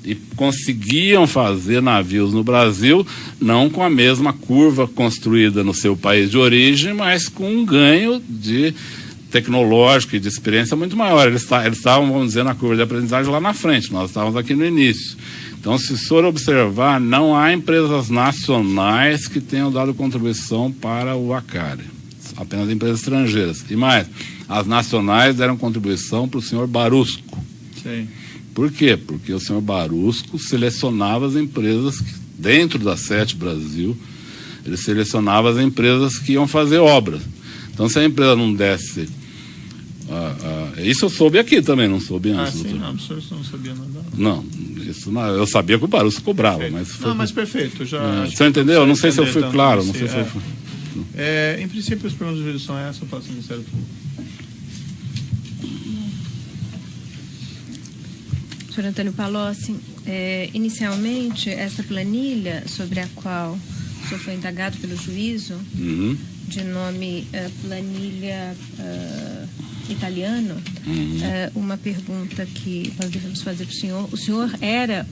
E conseguiam fazer navios no Brasil, não com a mesma curva construída no seu país de origem, mas com um ganho de tecnológico e de experiência muito maior. Eles estavam, vamos dizer, na curva de aprendizagem lá na frente, nós estávamos aqui no início. Então, se o senhor observar, não há empresas nacionais que tenham dado contribuição para o Vacari, apenas empresas estrangeiras. E mais, as nacionais deram contribuição para o senhor Barusco. Sim. Por quê? Porque o senhor Barusco selecionava as empresas, dentro da SET Brasil, ele selecionava as empresas que iam fazer obras. Então, se a empresa não desse... isso eu soube aqui também, não soube antes. Sim, não, o senhor não sabia nada. Não, isso não, eu sabia que o Barusco cobrava, Perfeito. mas... Mas perfeito, já... Você entendeu? Não sei se eu fui claro, não sei se eu fui... Em princípio, as perguntas de vídeo são essas, eu passo ao Ministério Público. Senhor Antônio Palocci, inicialmente, essa planilha sobre a qual o senhor foi indagado pelo juízo, de nome planilha italiano, uma pergunta que nós devemos fazer para o senhor. O senhor era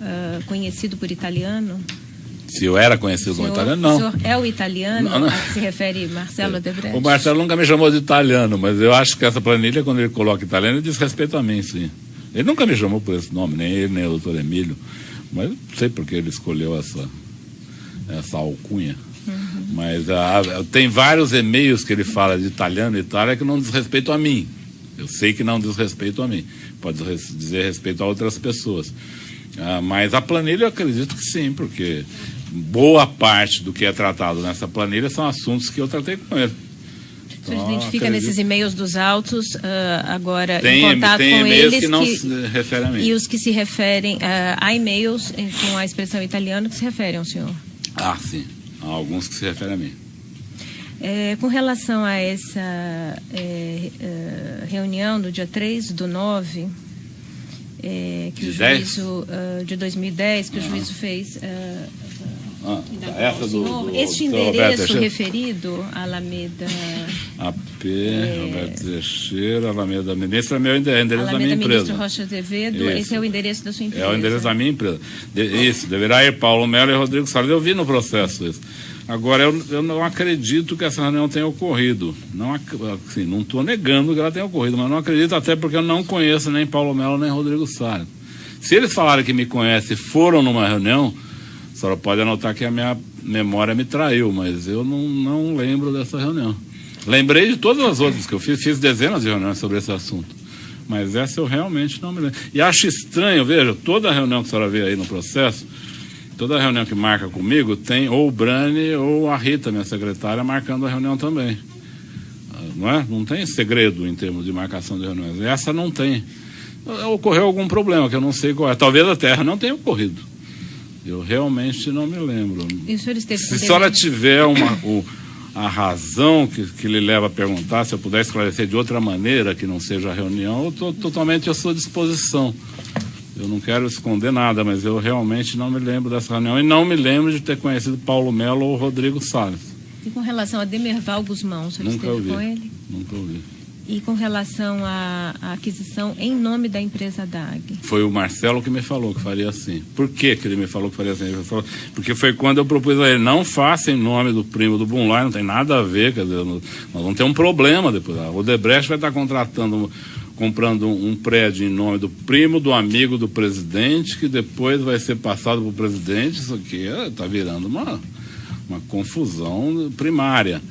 conhecido por italiano? Se eu era conhecido como italiano, não. O senhor é o italiano a que se refere Marcelo Odebrecht? O Marcelo nunca me chamou de italiano, mas eu acho que essa planilha, quando ele coloca italiano, ele diz respeito a mim, sim. Ele nunca me chamou por esse nome, nem ele, nem o doutor Emílio, mas não sei por que ele escolheu essa alcunha. Mas tem vários e-mails que ele fala de italiano e Itália que não diz respeito a mim. Eu sei que não diz respeito a mim. Pode dizer respeito a outras pessoas. Mas a planilha eu acredito que sim, porque boa parte do que é tratado nessa planilha são assuntos que eu tratei com ele. O senhor identifica nesses e-mails dos autos, agora tem, em contato tem com e-mails eles que não se referem a mim. E os que se referem a e-mails com a expressão italiana que se referem ao senhor? Sim. Há alguns que se referem a mim. Com relação a essa reunião do dia 3/9, que o juízo de 2010, que o juízo fez... essa do este endereço referido, Alameda... AP, Roberto Teixeira, Alameda Ministra, é o endereço da minha empresa. Ministro Rocha Azevedo, esse é o endereço da sua empresa. É o endereço da minha empresa. Isso, deverá ir Paulo Melo e Rodrigo Salles. Eu vi no processo isso. Agora, eu não acredito que essa reunião tenha ocorrido. Não estou negando que ela tenha ocorrido, mas não acredito até porque eu não conheço nem Paulo Melo nem Rodrigo Salles. Se eles falarem que me conhecem e foram numa reunião, a senhora pode anotar que a minha memória me traiu, mas eu não lembro dessa reunião. Lembrei de todas as outras que eu fiz dezenas de reuniões sobre esse assunto, mas essa eu realmente não me lembro. E acho estranho, veja, toda reunião que a senhora vê aí no processo, toda reunião que marca comigo, tem ou o Brani ou a Rita, minha secretária, marcando a reunião também. Não é? Não tem segredo em termos de marcação de reuniões. Essa não tem. Ocorreu algum problema, que eu não sei qual é. Talvez a Terra não tenha ocorrido. Eu realmente não me lembro. E o senhor esteve Se a senhora tiver a razão que lhe leva a perguntar, se eu puder esclarecer de outra maneira que não seja a reunião, eu estou totalmente à sua disposição. Eu não quero esconder nada, mas eu realmente não me lembro dessa reunião e não me lembro de ter conhecido Paulo Melo ou Rodrigo Salles. E com relação a Demerval Guzmão, o senhor esteve com ele? Nunca ouvi. E com relação à aquisição em nome da empresa DAG? Foi o Marcelo que me falou que faria assim. Por que ele me falou que faria assim? Ele falou, porque foi quando eu propus a ele, não faça em nome do primo do Bunlai, não tem nada a ver, quer dizer, nós vamos ter um problema depois. A Odebrecht vai estar comprando um prédio em nome do primo, do amigo do presidente, que depois vai ser passado para o presidente. Isso aqui está virando uma confusão primária.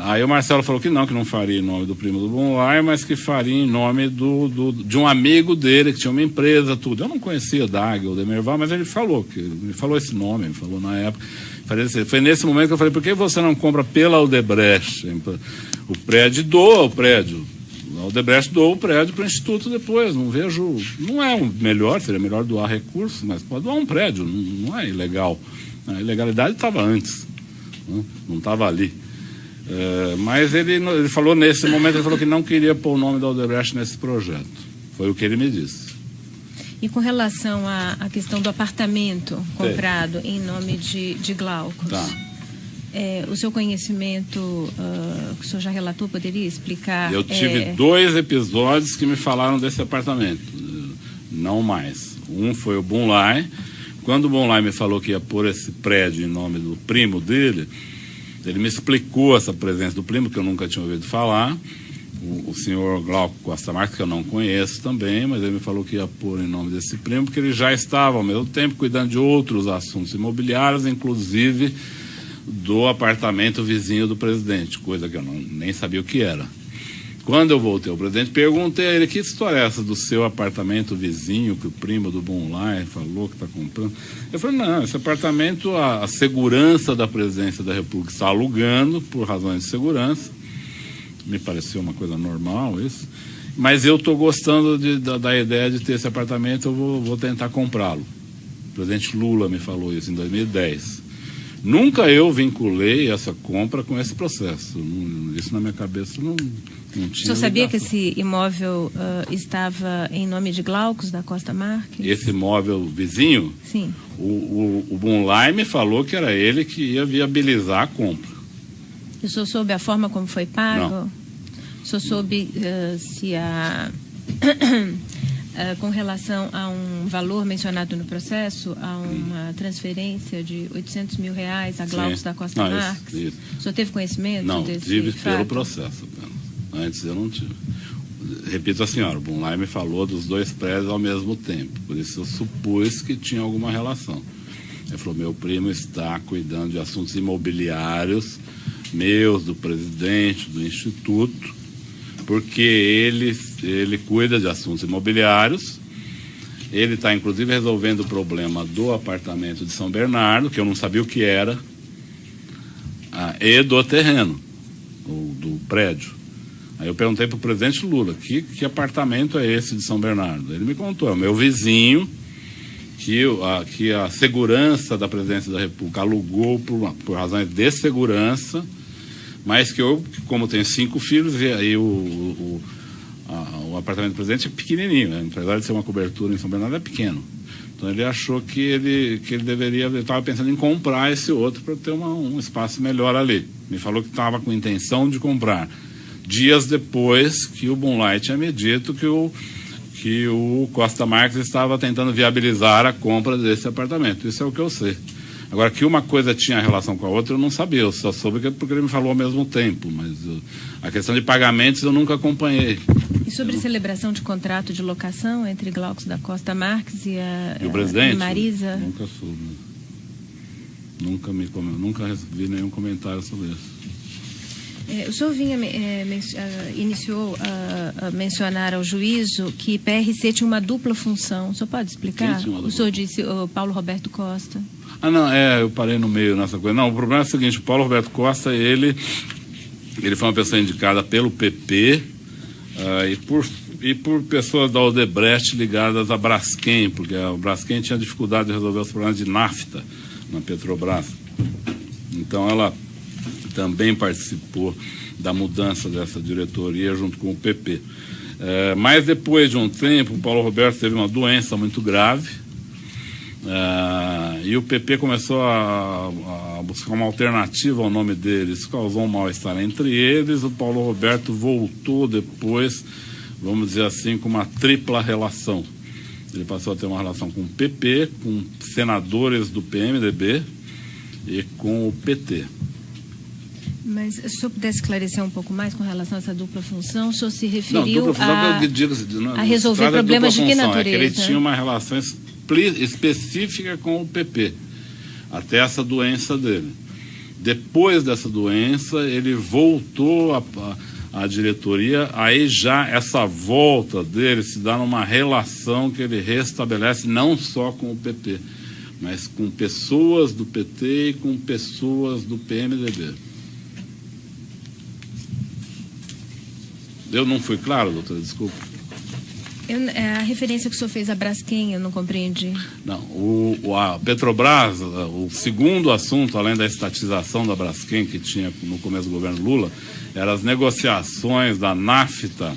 Aí o Marcelo falou que não faria em nome do primo do Bunlai, mas que faria em nome de um amigo dele, que tinha uma empresa, tudo. Eu não conhecia DAG ou Demerval, mas ele falou esse nome, ele falou na época. Foi nesse momento que eu falei, por que você não compra pela Odebrecht? O prédio doa o prédio. A Odebrecht doou o prédio para o Instituto depois, não é o melhor, seria melhor doar recursos, mas pode doar um prédio, não é ilegal. A ilegalidade estava antes, não estava ali. Mas ele falou nesse momento, ele falou que não queria pôr o nome da Odebrecht nesse projeto. Foi o que ele me disse. E com relação à questão do apartamento comprado em nome de Glaucus, o seu conhecimento, que o senhor já relatou, poderia explicar? Eu tive 2 episódios que me falaram desse apartamento, não mais. Um foi o Bunlai. Quando o Bunlai me falou que ia pôr esse prédio em nome do primo dele, ele me explicou essa presença do primo, que eu nunca tinha ouvido falar, o senhor Glauco Costa Marques, que eu não conheço também, mas ele me falou que ia pôr em nome desse primo, porque ele já estava, ao mesmo tempo, cuidando de outros assuntos imobiliários, inclusive do apartamento vizinho do presidente, coisa que eu nem sabia o que era. Quando eu voltei ao presidente, perguntei a ele, que história é essa do seu apartamento vizinho, que o primo do Bunlai falou que está comprando? Eu falei, não, esse apartamento, a segurança da presidência da República está alugando, por razões de segurança. Me pareceu uma coisa normal isso. Mas eu estou gostando da ideia de ter esse apartamento, eu vou tentar comprá-lo. O presidente Lula me falou isso em 2010. Nunca eu vinculei essa compra com esse processo. Isso na minha cabeça não tinha. O senhor sabia que esse imóvel estava em nome de Glaucus da Costa Marques? Esse imóvel vizinho? Sim. O Bunlai me falou que era ele que ia viabilizar a compra. E o senhor soube a forma como foi pago? Não. O senhor soube se com relação a um valor mencionado no processo, a uma transferência de R$800 mil a Glaucus da Costa Marques? Isso. O senhor teve conhecimento desse fato? Tive pelo processo apenas. Antes eu não tive. Repito a senhora, o Bunlai me falou dos 2 prédios ao mesmo tempo, por isso eu supus que tinha alguma relação. Ele falou, meu primo está cuidando de assuntos imobiliários, meus, do presidente, do Instituto, porque ele cuida de assuntos imobiliários, ele está inclusive resolvendo o problema do apartamento de São Bernardo, que eu não sabia o que era, e do terreno, do prédio. Aí eu perguntei para o presidente Lula, que apartamento é esse de São Bernardo? Ele me contou, é o meu vizinho, que a segurança da presidência da República alugou por razões de segurança, mas que eu, como tenho 5 filhos, e aí o apartamento do presidente é pequenininho, né? Apesar de ser uma cobertura em São Bernardo, é pequeno. Então ele achou que ele estava pensando em comprar esse outro para ter um espaço melhor ali. Me falou que estava com intenção de comprar. Dias depois que o Bunlai tinha me dito que o Costa Marques estava tentando viabilizar a compra desse apartamento. Isso é o que eu sei. Agora, que uma coisa tinha relação com a outra, eu não sabia. Eu só soube porque ele me falou ao mesmo tempo. Mas a questão de pagamentos eu nunca acompanhei. E sobre celebração de contrato de locação entre Glaucus da Costa Marques e o presidente? Marisa? Nunca soube. Nunca vi nenhum comentário sobre isso. O senhor iniciou a mencionar ao juízo que PRC tinha uma dupla função. O senhor pode explicar? O senhor disse o Paulo Roberto Costa. Eu parei no meio nessa coisa. Não, o problema é o seguinte, o Paulo Roberto Costa, ele foi uma pessoa indicada pelo PP e por pessoas da Odebrecht ligadas à Braskem, porque a Braskem tinha dificuldade de resolver os problemas de nafta na Petrobras. Então ela também participou da mudança dessa diretoria junto com o PP. Mas depois de um tempo, o Paulo Roberto teve uma doença muito grave E o PP começou a buscar uma alternativa ao nome deles. Isso causou um mal-estar entre eles. O Paulo Roberto voltou depois, vamos dizer assim, com uma tripla relação. Ele passou a ter uma relação com o PP, com senadores do PMDB e com o PT. Mas se o senhor pudesse esclarecer um pouco mais com relação a essa dupla função, o senhor se referiu a resolver problemas de que natureza? É que ele tinha uma relação específica com o PP, até essa doença dele. Depois dessa doença, ele voltou à diretoria, aí já essa volta dele se dá numa relação que ele restabelece não só com o PP, mas com pessoas do PT e com pessoas do PMDB. Eu não fui claro, doutora? Desculpa. A referência que o senhor fez a Braskem, eu não compreendi. Não, a Petrobras, o segundo assunto, além da estatização da Braskem, que tinha no começo do governo Lula, eram as negociações da NAFTA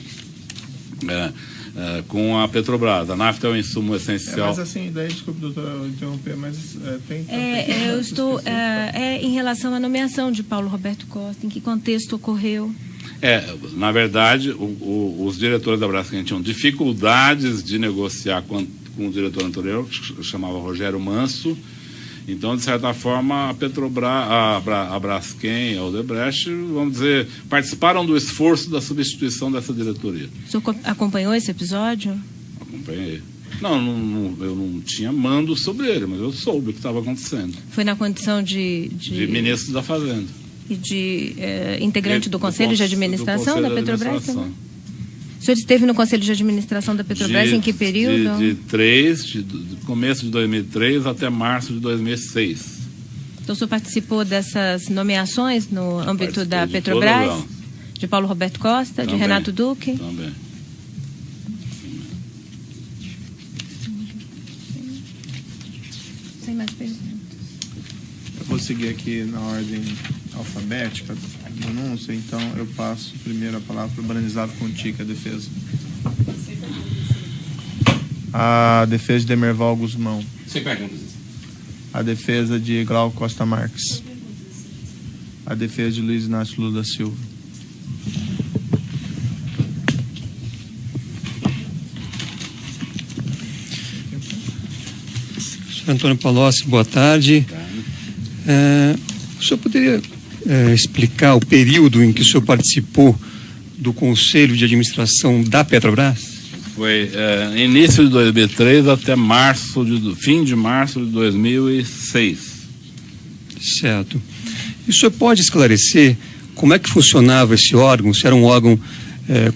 com a Petrobras. A NAFTA é um insumo essencial. Mas assim, daí, desculpe, doutora, eu interromper, mas eu estou... em relação à nomeação de Paulo Roberto Costa, em que contexto ocorreu? Na verdade, os diretores da Braskem tinham dificuldades de negociar com o diretor anterior, que chamava Rogério Manso. Então, de certa forma, a Petrobras, a Braskem e a Odebrecht, vamos dizer, participaram do esforço da substituição dessa diretoria. O senhor acompanhou esse episódio? Acompanhei. Não, eu não tinha mando sobre ele, mas eu soube o que estava acontecendo. Foi na condição de ministro da Fazenda. E de integrante do Conselho de Administração da Petrobras? O senhor esteve no Conselho de Administração da Petrobras em que período? De começo de 2003 até março de 2006. Então o senhor participou dessas nomeações no âmbito da Petrobras? De Paulo Roberto Costa, também, de Renato Duque? Também. Sem mais perguntas. Eu vou seguir aqui na ordem alfabética do anúncio, então eu passo primeiro a palavra para o Branizado Contica, a defesa. A defesa de Demerval Guzmão. Sem perguntas. A defesa de Glauco Costa Marques. A defesa de Luiz Inácio Lula da Silva. Senhor Antônio Palocci, boa tarde. O senhor poderia explicar o período em que o senhor participou do Conselho de Administração da Petrobras? Foi início de 2003 até fim de março de 2006. Certo. E o senhor pode esclarecer como é que funcionava esse órgão? Se era um órgão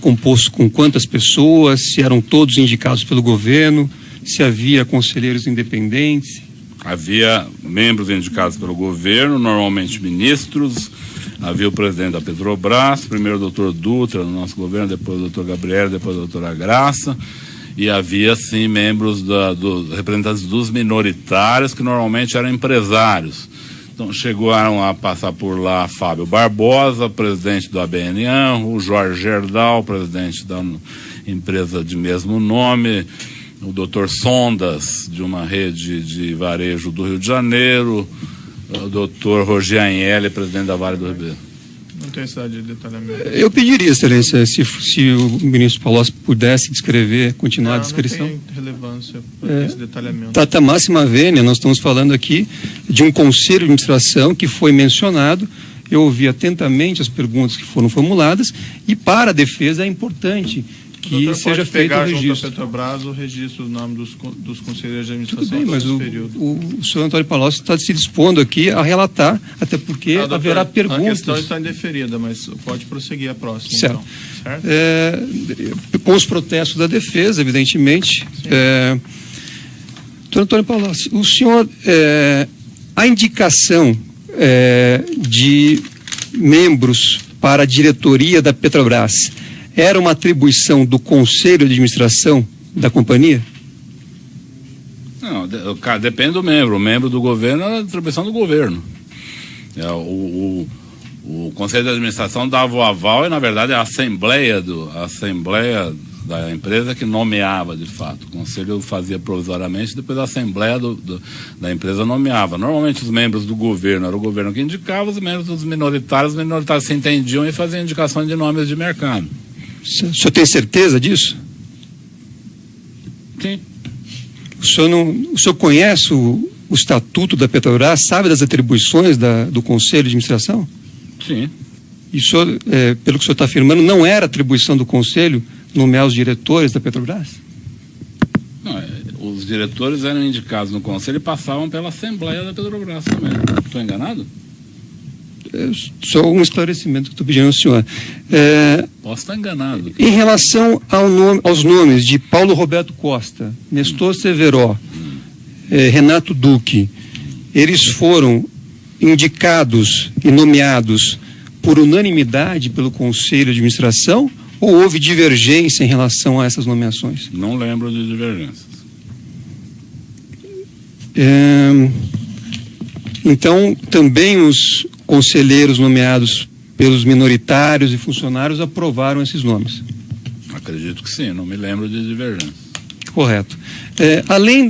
composto com quantas pessoas? Se eram todos indicados pelo governo? Se havia conselheiros independentes? Havia membros indicados pelo governo, normalmente ministros. Havia o presidente da Petrobras, primeiro o doutor Dutra no nosso governo, depois o doutor Gabriel, depois a doutora Graça. E havia, sim, membros representantes dos minoritários, que normalmente eram empresários. Então, chegaram a passar por lá Fábio Barbosa, presidente do ABNA, o Jorge Gerdau, presidente da empresa de mesmo nome, o doutor Sondas, de uma rede de varejo do Rio de Janeiro, o doutor Roger Agnelli, presidente da Vale do Ribeiro. Não tem essa de detalhamento. Eu pediria, excelência, se o ministro Palocci pudesse descrever, continuar a descrição. Não tem relevância para esse detalhamento. Tata máxima vênia, nós estamos falando aqui de um conselho de administração que foi mencionado. Eu ouvi atentamente as perguntas que foram formuladas e para a defesa é importante que seja feito o registro. Junto à Petrobras o registro do nome dos conselheiros de administração. Tudo bem, mas o senhor Antônio Palocci está se dispondo aqui a relatar, até porque haverá perguntas. A questão está indeferida, mas pode prosseguir a próxima. Certo. Então, certo? Com os protestos da defesa, evidentemente. Doutor Antônio Palocci, o senhor, a indicação de membros para a diretoria da Petrobras era uma atribuição do Conselho de Administração da companhia? Não, depende do membro. O membro do governo é a atribuição do governo. O Conselho de Administração dava o aval e, na verdade, a Assembleia da empresa que nomeava de fato. O conselho fazia provisoriamente, depois a assembleia da empresa nomeava. Normalmente os membros do governo, era o governo que indicava, os membros dos minoritários, os minoritários se entendiam e faziam indicações de nomes de mercado. O senhor tem certeza disso? Sim. O senhor conhece o estatuto da Petrobras, sabe das atribuições do Conselho de Administração? Sim. E o senhor, pelo que o senhor está afirmando, não era atribuição do Conselho nomear os diretores da Petrobras? Não, os diretores eram indicados no Conselho e passavam pela Assembleia da Petrobras também. Estou enganado? Só um esclarecimento que estou pedindo ao senhor. Posso estar enganado. Em relação aos nomes de Paulo Roberto Costa, Nestor Severo, Renato Duque, eles foram indicados e nomeados por unanimidade pelo Conselho de Administração ou houve divergência em relação a essas nomeações? Não lembro de divergências. Então, também os conselheiros nomeados pelos minoritários e funcionários aprovaram esses nomes? Acredito que sim, não me lembro de divergência. Correto. Além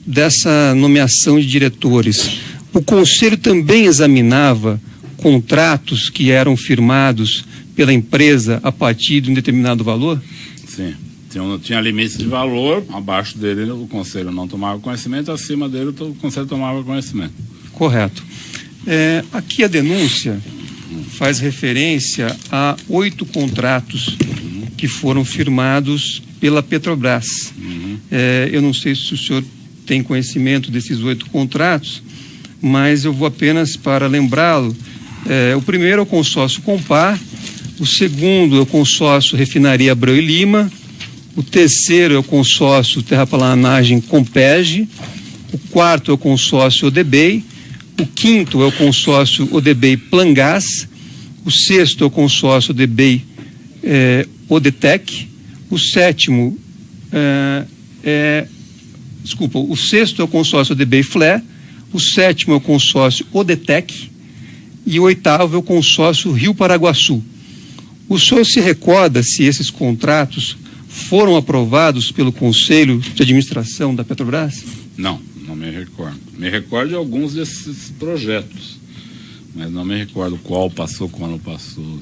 dessa nomeação de diretores, o Conselho também examinava contratos que eram firmados pela empresa a partir de um determinado valor? Sim. Tinha limites de valor, abaixo dele o Conselho não tomava conhecimento, acima dele o Conselho tomava conhecimento. Correto. Aqui a denúncia faz referência a 8 contratos que foram firmados pela Petrobras. Eu não sei se o senhor tem conhecimento desses 8 contratos, mas eu vou apenas para lembrá-lo. O primeiro é o consórcio Compar, o segundo é o consórcio Refinaria Abreu e Lima, o terceiro é o consórcio Terraplanagem Compege, o quarto é o consórcio Odebei, o quinto é o consórcio Odebei Plangás, o sexto é o consórcio Odebei Odetec, o sétimo o sexto é o consórcio Odebei Flé, o sétimo é o consórcio Odetec e o oitavo é o consórcio Rio Paraguaçu. O senhor se recorda se esses contratos foram aprovados pelo Conselho de Administração da Petrobras? Não me recordo. Me recordo de alguns desses projetos, mas não me recordo qual passou, quando passou.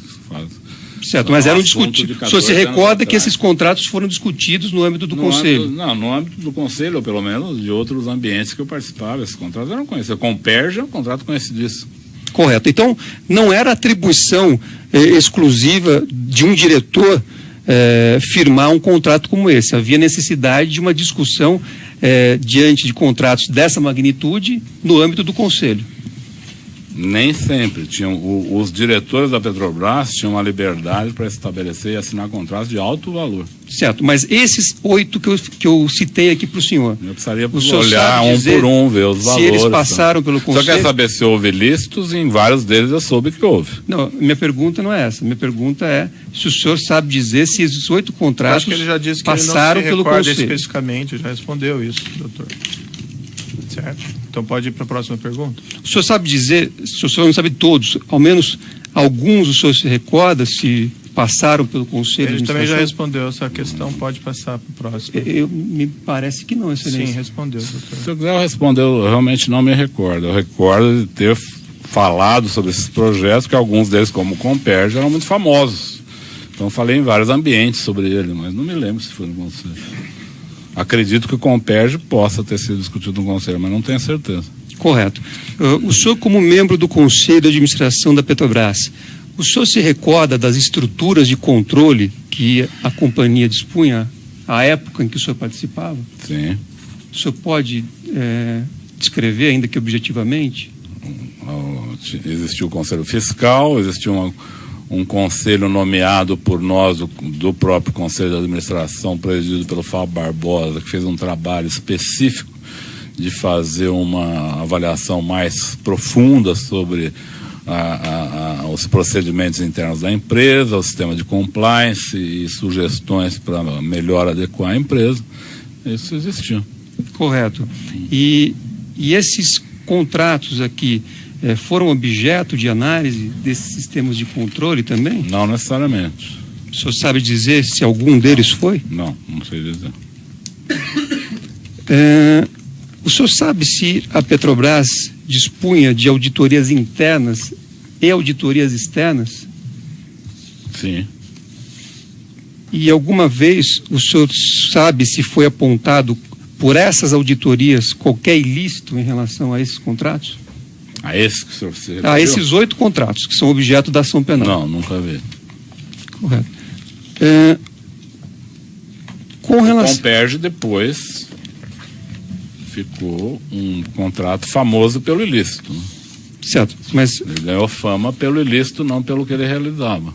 Certo, mas eram discutidos. O senhor se recorda que esses contratos foram discutidos no âmbito do Conselho? No âmbito do Conselho, ou pelo menos de outros ambientes que eu participava. Esses contratos eram conhecidos. Com o Comperge é um contrato conhecidíssimo. Correto. Então, não era atribuição exclusiva de um diretor firmar um contrato como esse. Havia necessidade de uma discussão diante de contratos dessa magnitude no âmbito do Conselho. Nem sempre. Os diretores da Petrobras tinham a liberdade para estabelecer e assinar contratos de alto valor. Certo, mas esses 8 que eu citei aqui para o senhor. Eu precisaria olhar um por um, ver os valores. Se eles passaram pelo Conselho. Só quer saber se houve listos, em vários deles eu soube que houve. Não, minha pergunta não é essa. Minha pergunta é se o senhor sabe dizer se esses 8 contratos acho que ele já disse que passaram ele não se pelo recorda Conselho. Especificamente, já respondeu isso, doutor. Certo? Então pode ir para a próxima pergunta. O senhor sabe dizer, se o senhor não sabe todos, ao menos alguns o senhor se recorda se passaram pelo Conselho de Ele Administração? também já respondeu essa questão, pode passar para o próximo. Me parece que não, excelência. Sim, respondeu, doutor. Se eu quiser responder, eu realmente não me recordo. Eu recordo de ter falado sobre esses projetos, que alguns deles, como o Comperge, eram muito famosos. Então falei em vários ambientes sobre ele, mas não me lembro se foi no Conselho. Acredito que o Comperge possa ter sido discutido no Conselho, mas não tenho certeza. Correto. O senhor, como membro do Conselho de Administração da Petrobras, o senhor se recorda das estruturas de controle que a companhia dispunha à época em que o senhor participava? Sim. O senhor pode descrever, ainda que objetivamente? Existiu o Conselho Fiscal, existiu um conselho nomeado por nós, do próprio Conselho de Administração, presidido pelo Fábio Barbosa, que fez um trabalho específico de fazer uma avaliação mais profunda sobre os procedimentos internos da empresa, o sistema de compliance e sugestões para melhor adequar a empresa. Isso existiu. Correto. E esses contratos aqui foram objeto de análise desses sistemas de controle também? Não necessariamente. O senhor sabe dizer se algum deles foi? Não sei dizer. O senhor sabe se a Petrobras dispunha de auditorias internas e auditorias externas? Sim. E alguma vez o senhor sabe se foi apontado por essas auditorias qualquer ilícito em relação a esses contratos? A esse que o senhor se referiu? A esses 8 contratos que são objeto da ação penal. Não, nunca vi. Correto. Com relação... O Comperj depois ficou um contrato famoso pelo ilícito. Né? Certo, mas... Ele ganhou fama pelo ilícito, não pelo que ele realizava.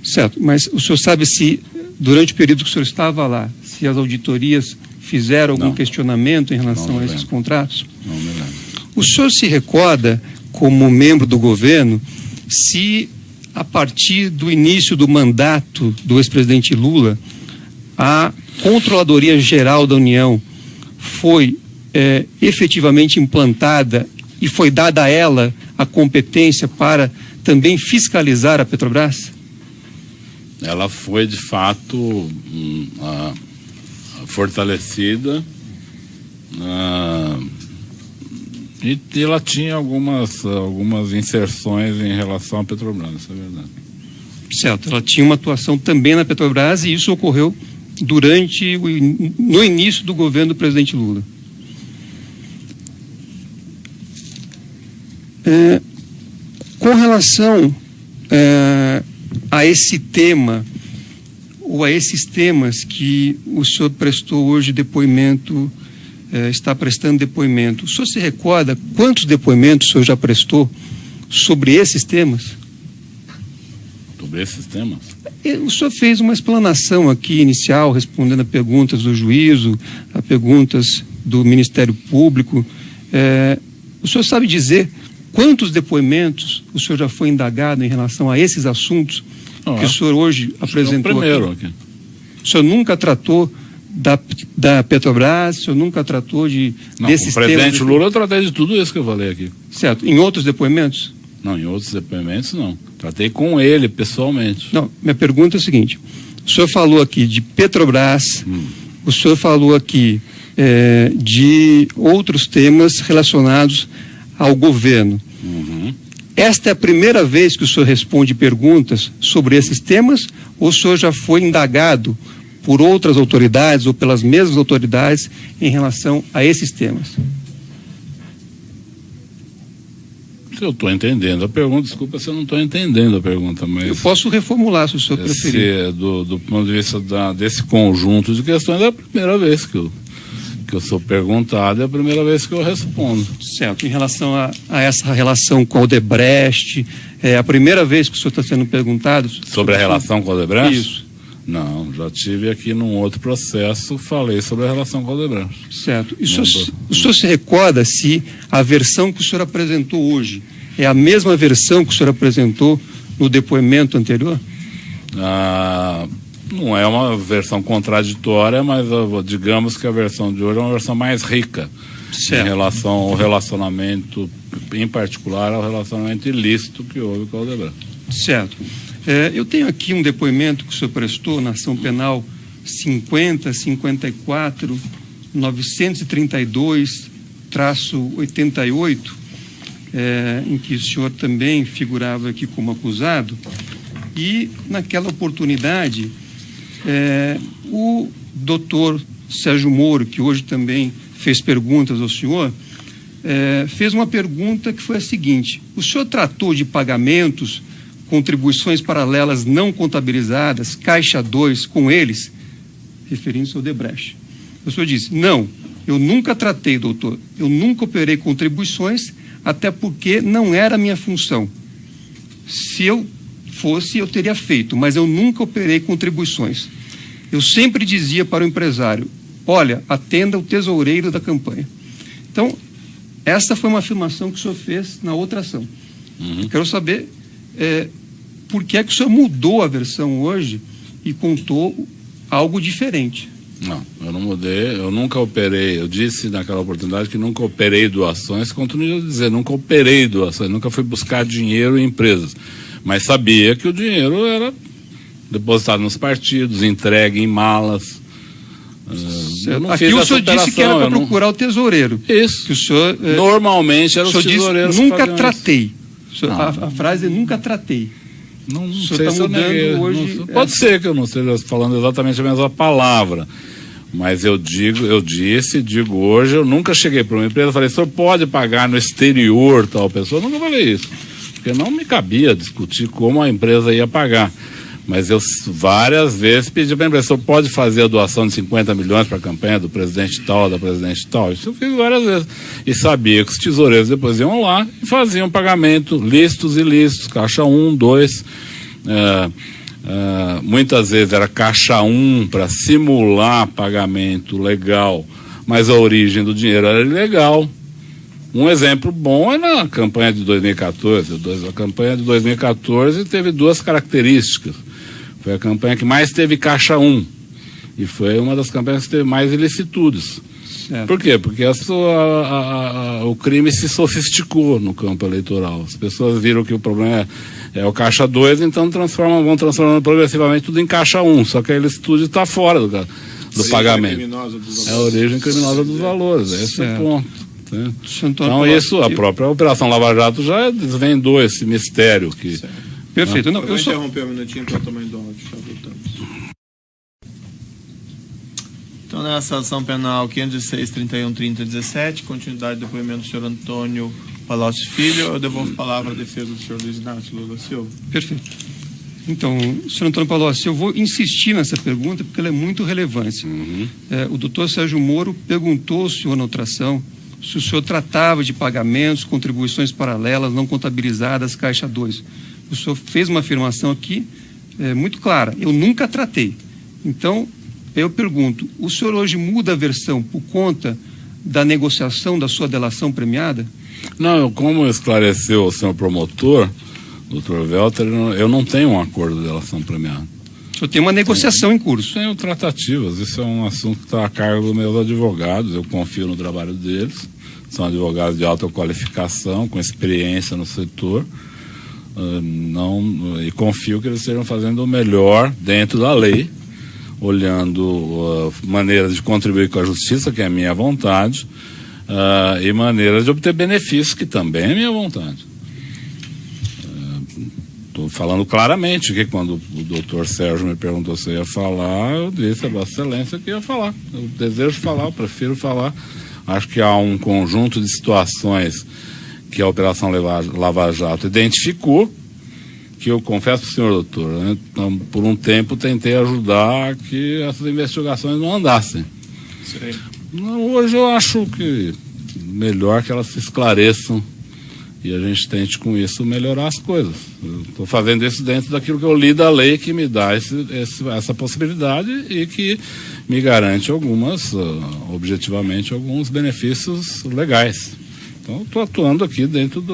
Certo, mas o senhor sabe se, durante o período que o senhor estava lá, se as auditorias fizeram algum questionamento em relação a esses contratos? Não me lembro. O senhor se recorda, como membro do governo, se a partir do início do mandato do ex-presidente Lula, a Controladoria Geral da União foi efetivamente implantada e foi dada a ela a competência para também fiscalizar a Petrobras? Ela foi, de fato, fortalecida e ela tinha algumas inserções em relação à Petrobras, isso é verdade. Certo, ela tinha uma atuação também na Petrobras e isso ocorreu no início do governo do presidente Lula. Com relação a esse tema, ou a esses temas que o senhor prestou hoje depoimento, está prestando depoimento, o senhor se recorda quantos depoimentos o senhor já prestou sobre esses temas? Sobre esses temas? O senhor fez uma explanação aqui inicial, respondendo a perguntas do juízo, a perguntas do Ministério Público. O senhor sabe dizer quantos depoimentos o senhor já foi indagado em relação a esses assuntos que o senhor hoje apresentou? É o primeiro aqui. O senhor nunca tratou da Petrobras, o senhor nunca tratou desses temas? Com o presidente Lula eu tratei de tudo isso que eu falei aqui. Certo. Em outros depoimentos? Não, em outros depoimentos não. Tratei com ele pessoalmente. Não, minha pergunta é a seguinte: o senhor falou aqui de Petrobras, o senhor falou aqui de outros temas relacionados ao governo. Uhum. Esta é a primeira vez que o senhor responde perguntas sobre esses temas, ou o senhor já foi indagado por outras autoridades ou pelas mesmas autoridades em relação a esses temas? Eu estou entendendo a pergunta, desculpa se eu não estou entendendo a pergunta, mas... Eu posso reformular, se o senhor preferir. Do ponto de vista desse conjunto de questões, é a primeira vez que eu sou perguntado, é a primeira vez que eu respondo. Certo. Em relação a essa relação com a Odebrecht, é a primeira vez que o senhor está sendo perguntado? Sobre a relação com a Odebrecht? Isso. Não, já tive aqui num outro processo, falei sobre a relação com a Odebrecht. Certo. E o senhor se recorda se a versão que o senhor apresentou hoje é a mesma versão que o senhor apresentou no depoimento anterior? Não é uma versão contraditória, mas digamos que a versão de hoje é uma versão mais rica. Certo. Em relação ao relacionamento, em particular ao relacionamento ilícito que houve com a Odebrecht. Certo. Eu tenho aqui um depoimento que o senhor prestou na ação penal 50.932-88, em que o senhor também figurava aqui como acusado, e naquela oportunidade o doutor Sérgio Moro, que hoje também fez perguntas ao senhor, fez uma pergunta que foi a seguinte: o senhor tratou de pagamentos, contribuições paralelas não contabilizadas, Caixa 2, com eles, referindo-se ao Odebrecht? O senhor disse: não, eu nunca tratei, doutor, eu nunca operei contribuições, até porque não era a minha função. Se eu fosse, eu teria feito, mas eu nunca operei contribuições. Eu sempre dizia para o empresário: olha, atenda o tesoureiro da campanha. Então, essa foi uma afirmação que o senhor fez na outra ação. Eu quero saber por que é que o senhor mudou a versão hoje e contou algo diferente. Não, eu não mudei, eu nunca operei, eu disse naquela oportunidade que nunca operei doações, continuo a dizer, nunca operei doações, nunca fui buscar dinheiro em empresas, mas sabia que o dinheiro era depositado nos partidos, entregue em malas. Eu não Aqui fiz o essa senhor disse que era para procurar o tesoureiro. Isso. Que o senhor, normalmente era o tesoureiro. Nunca tratei. A frase é nunca tratei. Não o sei senhor se eu neguei. hoje. Pode ser que eu não esteja falando exatamente a mesma palavra. Mas eu digo hoje, eu nunca cheguei para uma empresa e falei, o senhor pode pagar no exterior tal pessoa? Eu nunca falei isso. Porque não me cabia discutir como a empresa ia pagar. Mas eu várias vezes pedi para a empresa, o senhor pode fazer a doação de 50 milhões para a campanha do presidente tal, da presidente tal? Isso eu fiz várias vezes. E sabia que os tesoureiros depois iam lá e faziam pagamento, listos e ilícitos, caixa 1, 2. Muitas vezes era caixa 1 para simular pagamento legal, mas a origem do dinheiro era ilegal. Um exemplo bom é na campanha de 2014. A campanha de 2014 teve duas características. Foi a campanha que mais teve caixa 1 e foi uma das campanhas que teve mais ilicitudes. Certo. Por quê? Porque o crime se sofisticou no campo eleitoral. As pessoas viram que o problema é o caixa 2, então vão transformando progressivamente tudo em caixa 1. Só que a ilicitude está fora do pagamento. É a origem criminosa dos valores. Esse é o ponto. Então isso, a própria Operação Lava Jato já desvendou esse mistério que... Perfeito. Não, eu vou interromper um minutinho para o tamanho do áudio, já voltamos. Então, nessa ação penal 506-31-30-17, continuidade do depoimento do senhor Antônio Palocci Filho, eu devolvo a palavra à defesa do senhor Luiz Inácio Lula Silva. Perfeito. Então, senhor Antônio Palocci, eu vou insistir nessa pergunta porque ela é muito relevante. O doutor Sérgio Moro perguntou ao senhor na outra ação se o senhor tratava de pagamentos, contribuições paralelas, não contabilizadas, caixa 2. O senhor fez uma afirmação aqui muito clara, eu nunca tratei. Então, eu pergunto, o senhor hoje muda a versão por conta da negociação da sua delação premiada? Não, como esclareceu o senhor promotor, doutor Welter, eu não tenho um acordo de delação premiada. O senhor tem uma negociação em curso? Tenho tratativas, isso é um assunto que está a cargo dos meus advogados, eu confio no trabalho deles, são advogados de alta qualificação, com experiência no setor, e confio que eles estejam fazendo o melhor dentro da lei, olhando maneiras de contribuir com a justiça, que é a minha vontade, e maneiras de obter benefícios, que também é minha vontade. Estou falando claramente que quando o doutor Sérgio me perguntou se eu ia falar, eu disse a Vossa Excelência que ia falar. Eu desejo falar, eu prefiro falar. Acho que há um conjunto de situações que a Operação Lava Jato identificou, que eu confesso para o senhor, doutor, né, por um tempo tentei ajudar que essas investigações não andassem. Hoje eu acho que melhor que elas se esclareçam e a gente tente com isso melhorar as coisas. Estou fazendo isso dentro daquilo que eu li da lei, que me dá essa possibilidade e que me garante objetivamente, alguns benefícios legais. Então, estou atuando aqui dentro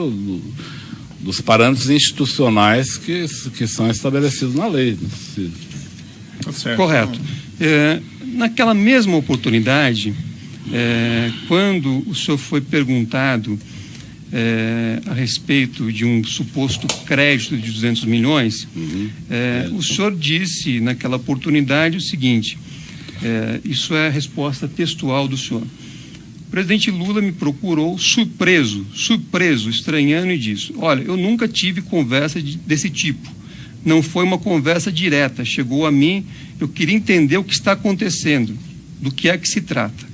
dos parâmetros institucionais que são estabelecidos na lei. Correto. Naquela mesma oportunidade, quando o senhor foi perguntado a respeito de um suposto crédito de 200 milhões, o senhor disse naquela oportunidade o seguinte, isso é a resposta textual do senhor. O presidente Lula me procurou surpreso, estranhando e disse, olha, eu nunca tive conversa desse tipo, não foi uma conversa direta, chegou a mim, eu queria entender o que está acontecendo, do que é que se trata.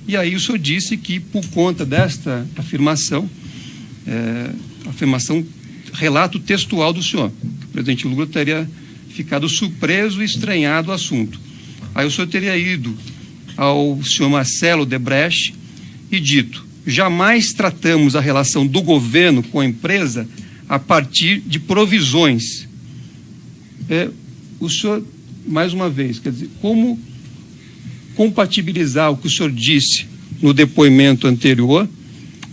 E aí o senhor disse que por conta desta afirmação, relato textual do senhor, o presidente Lula teria ficado surpreso e estranhado o assunto. Aí o senhor teria ido ao senhor Marcelo Odebrecht e dito, jamais tratamos a relação do governo com a empresa a partir de provisões. O senhor, mais uma vez, quer dizer, como compatibilizar o que o senhor disse no depoimento anterior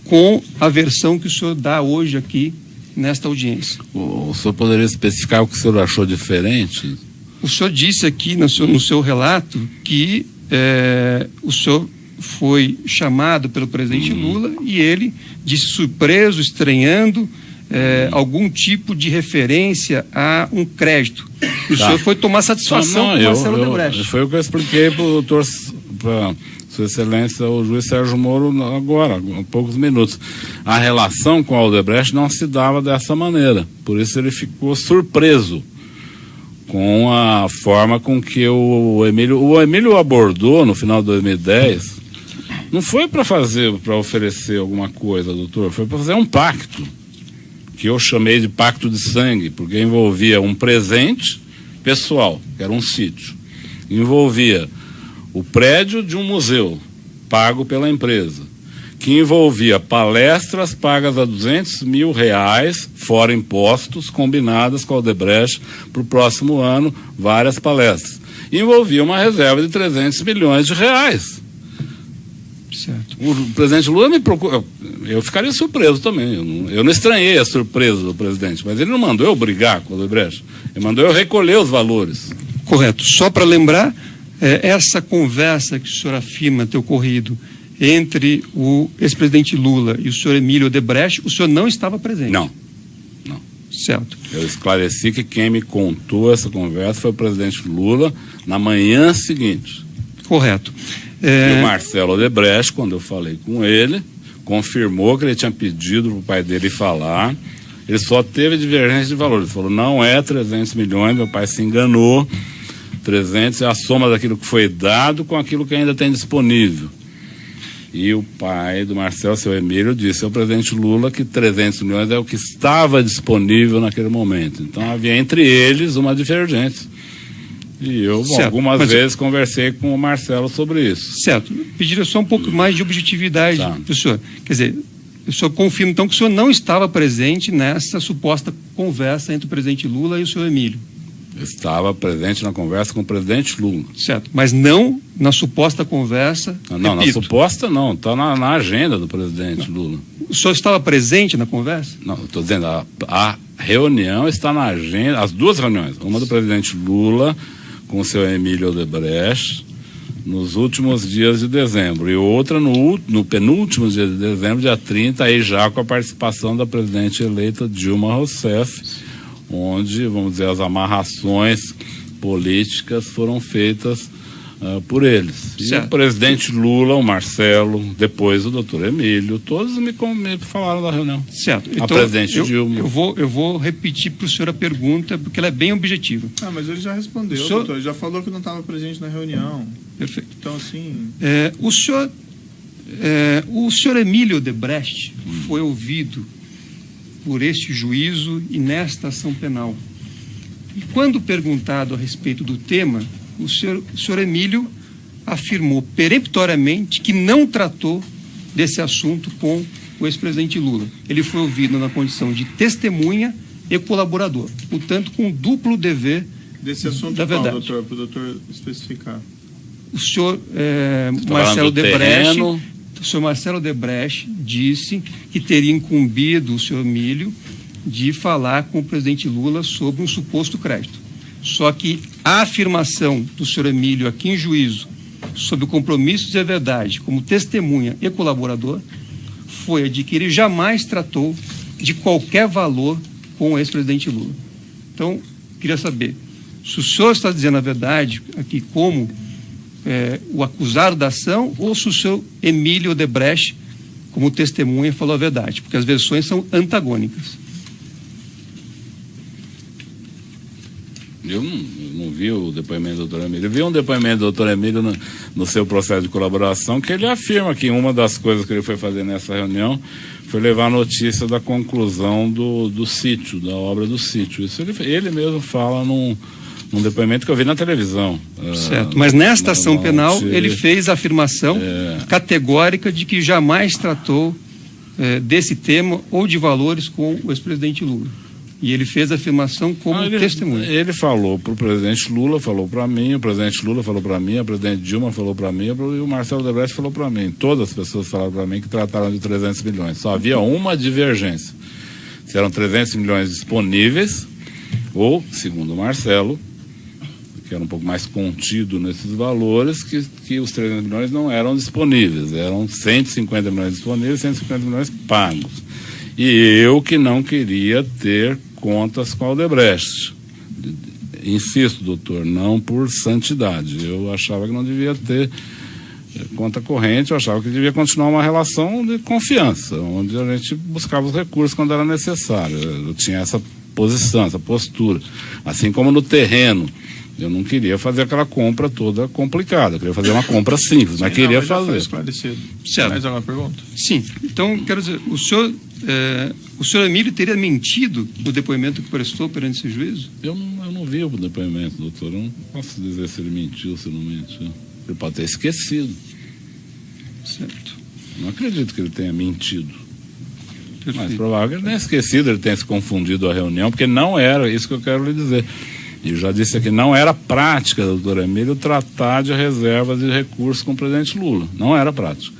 com a versão que o senhor dá hoje aqui nesta audiência? O senhor poderia especificar o que o senhor achou diferente? O senhor disse aqui no seu relato que o senhor foi chamado pelo presidente Lula e ele disse surpreso, estranhando, algum tipo de referência a um crédito. E o senhor foi tomar satisfação com o Marcelo Odebrecht. Foi o que eu expliquei para o doutor, para Sua Excelência, o juiz Sérgio Moro, agora, há poucos minutos. A relação com a Odebrecht não se dava dessa maneira. Por isso ele ficou surpreso com a forma com que o Emílio abordou no final de 2010. Não foi para oferecer alguma coisa, doutor, foi para fazer um pacto, que eu chamei de pacto de sangue, porque envolvia um presente pessoal, que era um sítio, envolvia o prédio de um museu, pago pela empresa, que envolvia palestras pagas a R$200 mil, fora impostos, combinadas com a Odebrecht para o próximo ano, várias palestras. E envolvia uma reserva de R$300 milhões. Certo. O presidente Lula me procurou, eu ficaria surpreso também, eu não estranhei a surpresa do presidente, mas ele não mandou eu brigar com o Odebrecht, ele mandou eu recolher os valores. Correto. Só para lembrar, essa conversa que o senhor afirma ter ocorrido entre o ex-presidente Lula e o senhor Emílio Odebrecht, o senhor não estava presente? Não. Certo. Eu esclareci que quem me contou essa conversa foi o presidente Lula na manhã seguinte. Correto. E o Marcelo Odebrecht, quando eu falei com ele, confirmou que ele tinha pedido para o pai dele falar. Ele só teve divergência de valores. Ele falou, não é 300 milhões, meu pai se enganou. 300 é a soma daquilo que foi dado com aquilo que ainda tem disponível. E o pai do Marcelo, seu Emílio, disse ao presidente Lula que 300 milhões é o que estava disponível naquele momento. Então havia entre eles uma divergência. E eu algumas vezes conversei com o Marcelo sobre isso. Certo. Pediria só um pouco mais de objetividade, professor. Quer dizer, o senhor confirma então que o senhor não estava presente nessa suposta conversa entre o presidente Lula e o senhor Emílio? Estava presente na conversa com o presidente Lula. Certo, mas não na suposta conversa. Não, na suposta não, está na agenda do presidente Lula. O senhor estava presente na conversa? Não, estou dizendo, a reunião está na agenda, as duas reuniões, uma do presidente Lula com o seu Emílio Odebrecht nos últimos dias de dezembro e outra no penúltimo dia de dezembro, dia 30, aí já com a participação da presidente eleita Dilma Rousseff, onde, vamos dizer, as amarrações políticas foram feitas por eles. E o presidente Lula, o Marcelo, depois o doutor Emílio, todos me falaram da reunião. Certo. Então, a presidente Dilma. Eu vou repetir para o senhor a pergunta, porque ela é bem objetiva. Mas ele já respondeu, doutor, ele já falou que não estava presente na reunião. Perfeito. Então, assim... O senhor Emílio Odebrecht foi ouvido por este juízo e nesta ação penal. E quando perguntado a respeito do tema, o senhor Emílio afirmou peremptoriamente que não tratou desse assunto com o ex-presidente Lula. Ele foi ouvido na condição de testemunha e colaborador, portanto, com duplo dever desse assunto da verdade. Doutor, para o doutor especificar. O senhor Marcelo Odebrecht, o senhor Marcelo Odebrecht disse que teria incumbido o senhor Emílio de falar com o presidente Lula sobre um suposto crédito. Só que a afirmação do senhor Emílio aqui em juízo sobre o compromisso de dizer a verdade como testemunha e colaborador foi a de que ele jamais tratou de qualquer valor com o ex-presidente Lula. Então, queria saber se o senhor está dizendo a verdade aqui como o acusado da ação ou se o senhor Emílio Odebrecht, como testemunha, falou a verdade, porque as versões são antagônicas. Eu não vi o depoimento do doutor Emílio. Eu vi um depoimento do doutor Emílio no seu processo de colaboração, que ele afirma que uma das coisas que ele foi fazer nessa reunião foi levar a notícia da conclusão do sítio, da obra do sítio. Isso ele mesmo fala num depoimento que eu vi na televisão. Certo, mas nesta ação penal ele fez a afirmação categórica de que jamais tratou desse tema ou de valores com o ex-presidente Lula. E ele fez a afirmação como testemunha. Ele falou para o presidente Lula, falou para mim, o presidente Lula falou para mim, a presidente Dilma falou para mim, e o Marcelo Odebrecht falou para mim. Todas as pessoas falaram para mim que trataram de 300 milhões. Só havia uma divergência. Se eram 300 milhões disponíveis, ou, segundo o Marcelo, que era um pouco mais contido nesses valores, que os 300 milhões não eram disponíveis. Eram 150 milhões disponíveis, 150 milhões pagos. E eu que não queria ter contas com a Odebrecht. Insisto, doutor, não por santidade. Eu achava que não devia ter conta corrente, eu achava que devia continuar uma relação de confiança, onde a gente buscava os recursos quando era necessário. Eu tinha essa posição, essa postura. Assim como no terreno, eu não queria fazer aquela compra toda complicada, eu queria fazer uma compra simples, mas queria fazer. Foi esclarecido. Certo. Mais alguma pergunta? Sim. Então, quero dizer, o senhor Emílio teria mentido no depoimento que prestou perante esse juízo? Eu não vi o depoimento, doutor. Eu não posso dizer se ele mentiu, se não mentiu. Ele pode ter esquecido. Certo. Não acredito que ele tenha mentido. Perfeito. Mas provável que ele tenha esquecido, ele tenha se confundido a reunião, porque não era isso que eu quero lhe dizer. E eu já disse aqui, não era prática, doutor Emílio, tratar de reservas de recursos com o presidente Lula. Não era prática.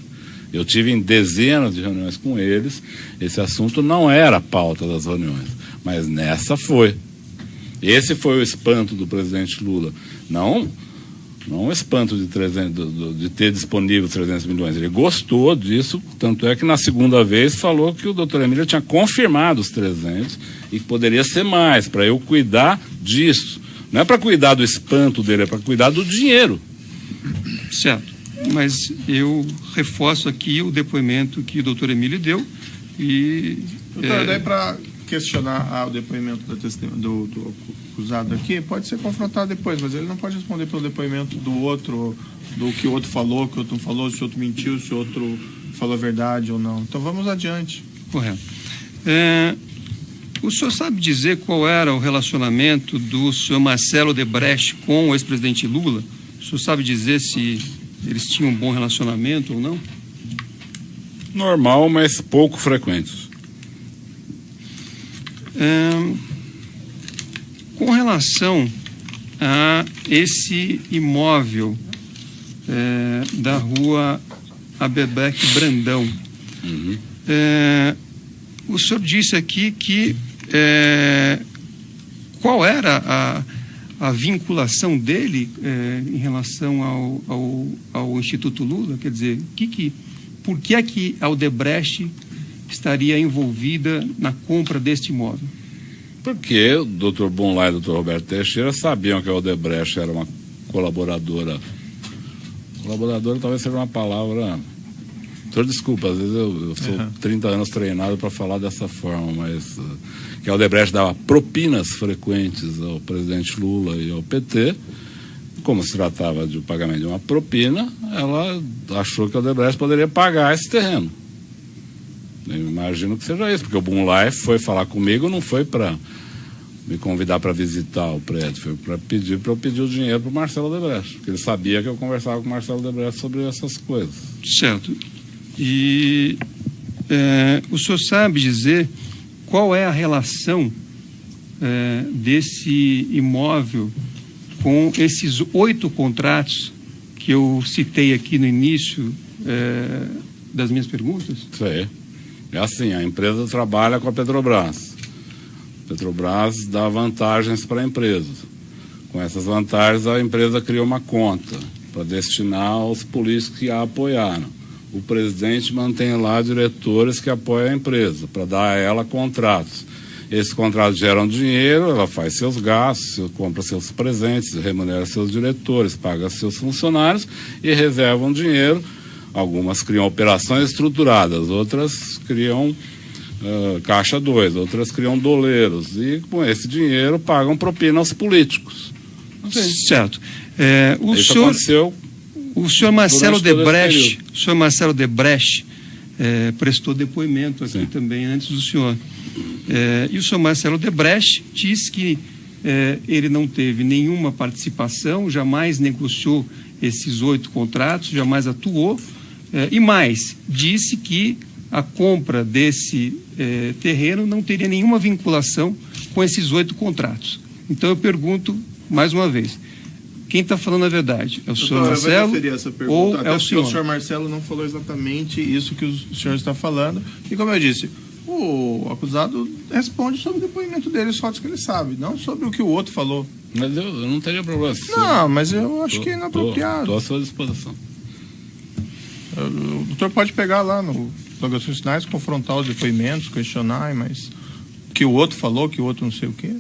Eu tive em dezenas de reuniões com eles, esse assunto não era a pauta das reuniões, mas nessa foi. Esse foi o espanto do presidente Lula. Não o espanto de ter disponível 300 milhões. Ele gostou disso, tanto é que na segunda vez falou que o doutor Emílio tinha confirmado os 300 e que poderia ser mais, para eu cuidar disso. Não é para cuidar do espanto dele, é para cuidar do dinheiro. Certo. Mas eu reforço aqui o depoimento que o doutor Emílio deu e... Doutor, daí para questionar o depoimento do acusado aqui, pode ser confrontado depois, mas ele não pode responder pelo depoimento do outro, do que o outro falou, que o outro não falou, se o outro mentiu, se o outro falou a verdade ou não. Então vamos adiante. Correto. O senhor sabe dizer qual era o relacionamento do senhor Marcelo Odebrecht com o ex-presidente Lula? O senhor sabe dizer se eles tinham um bom relacionamento ou não? Normal, mas pouco frequente. Com relação a esse imóvel da rua Abebeque Brandão, o senhor disse aqui que qual era a vinculação dele em relação ao Instituto Lula? Quer dizer, por que é que a Odebrecht estaria envolvida na compra deste imóvel? Porque o doutor Bonlai e o doutor Roberto Teixeira sabiam que a Odebrecht era uma colaboradora. Colaboradora talvez seja uma palavra... Doutor, desculpa, às vezes eu sou 30 anos treinado para falar dessa forma, mas que a Odebrecht dava propinas frequentes ao presidente Lula e ao PT. Como se tratava de pagamento de uma propina, ela achou que a Odebrecht poderia pagar esse terreno. Eu imagino que seja isso, porque o Bonlai foi falar comigo, não foi para me convidar para visitar o prédio, foi para eu pedir o dinheiro para o Marcelo Odebrecht, porque ele sabia que eu conversava com o Marcelo Odebrecht sobre essas coisas. Certo. E o senhor sabe dizer qual é a relação desse imóvel com esses 8 contratos que eu citei aqui no início das minhas perguntas? Sim. É assim, a empresa trabalha com a Petrobras. A Petrobras dá vantagens para a empresa. Com essas vantagens, a empresa cria uma conta para destinar aos políticos que a apoiaram. O presidente mantém lá diretores que apoiam a empresa, para dar a ela contratos. Esses contratos geram dinheiro, ela faz seus gastos, compra seus presentes, remunera seus diretores, paga seus funcionários e reservam dinheiro. Algumas criam operações estruturadas, outras criam caixa 2, outras criam doleiros. E com esse dinheiro pagam propina aos políticos. Certo. Isso aconteceu. O senhor Marcelo Odebrecht prestou depoimento aqui também antes do senhor. E o senhor Marcelo Odebrecht disse que ele não teve nenhuma participação, jamais negociou esses 8 contratos, jamais atuou. E mais, disse que a compra desse terreno não teria nenhuma vinculação com esses 8 contratos. Então eu pergunto mais uma vez, quem está falando a verdade? É o senhor Marcelo ou é o senhor? O senhor Marcelo não falou exatamente isso que o senhor está falando. E como eu disse, o acusado responde sobre o depoimento dele, os fatos que ele sabe, não sobre o que o outro falou. Mas eu não teria problema. Não, mas eu acho que é inapropriado. Estou à sua disposição. O doutor pode pegar lá no alegações finais, confrontar os depoimentos, questionar, mas que o outro falou, que o outro não sei o quê.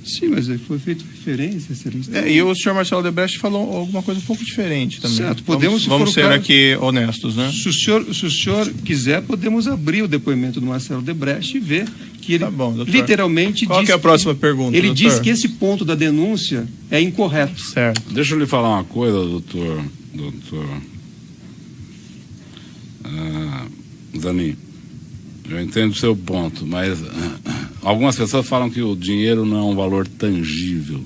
Sim, mas foi feita referência, Excelência. E o senhor Marcelo Odebrecht falou alguma coisa um pouco diferente também. Certo, podemos, vamos ser aqui honestos, né? Se o senhor quiser, podemos abrir o depoimento do Marcelo Odebrecht e ver que ele literalmente Qual que é a próxima pergunta, ele doutor? disse que esse ponto da denúncia é incorreto. Certo. Deixa eu lhe falar uma coisa, doutor Zanin. Eu entendo o seu ponto, mas algumas pessoas falam que o dinheiro não é um valor tangível.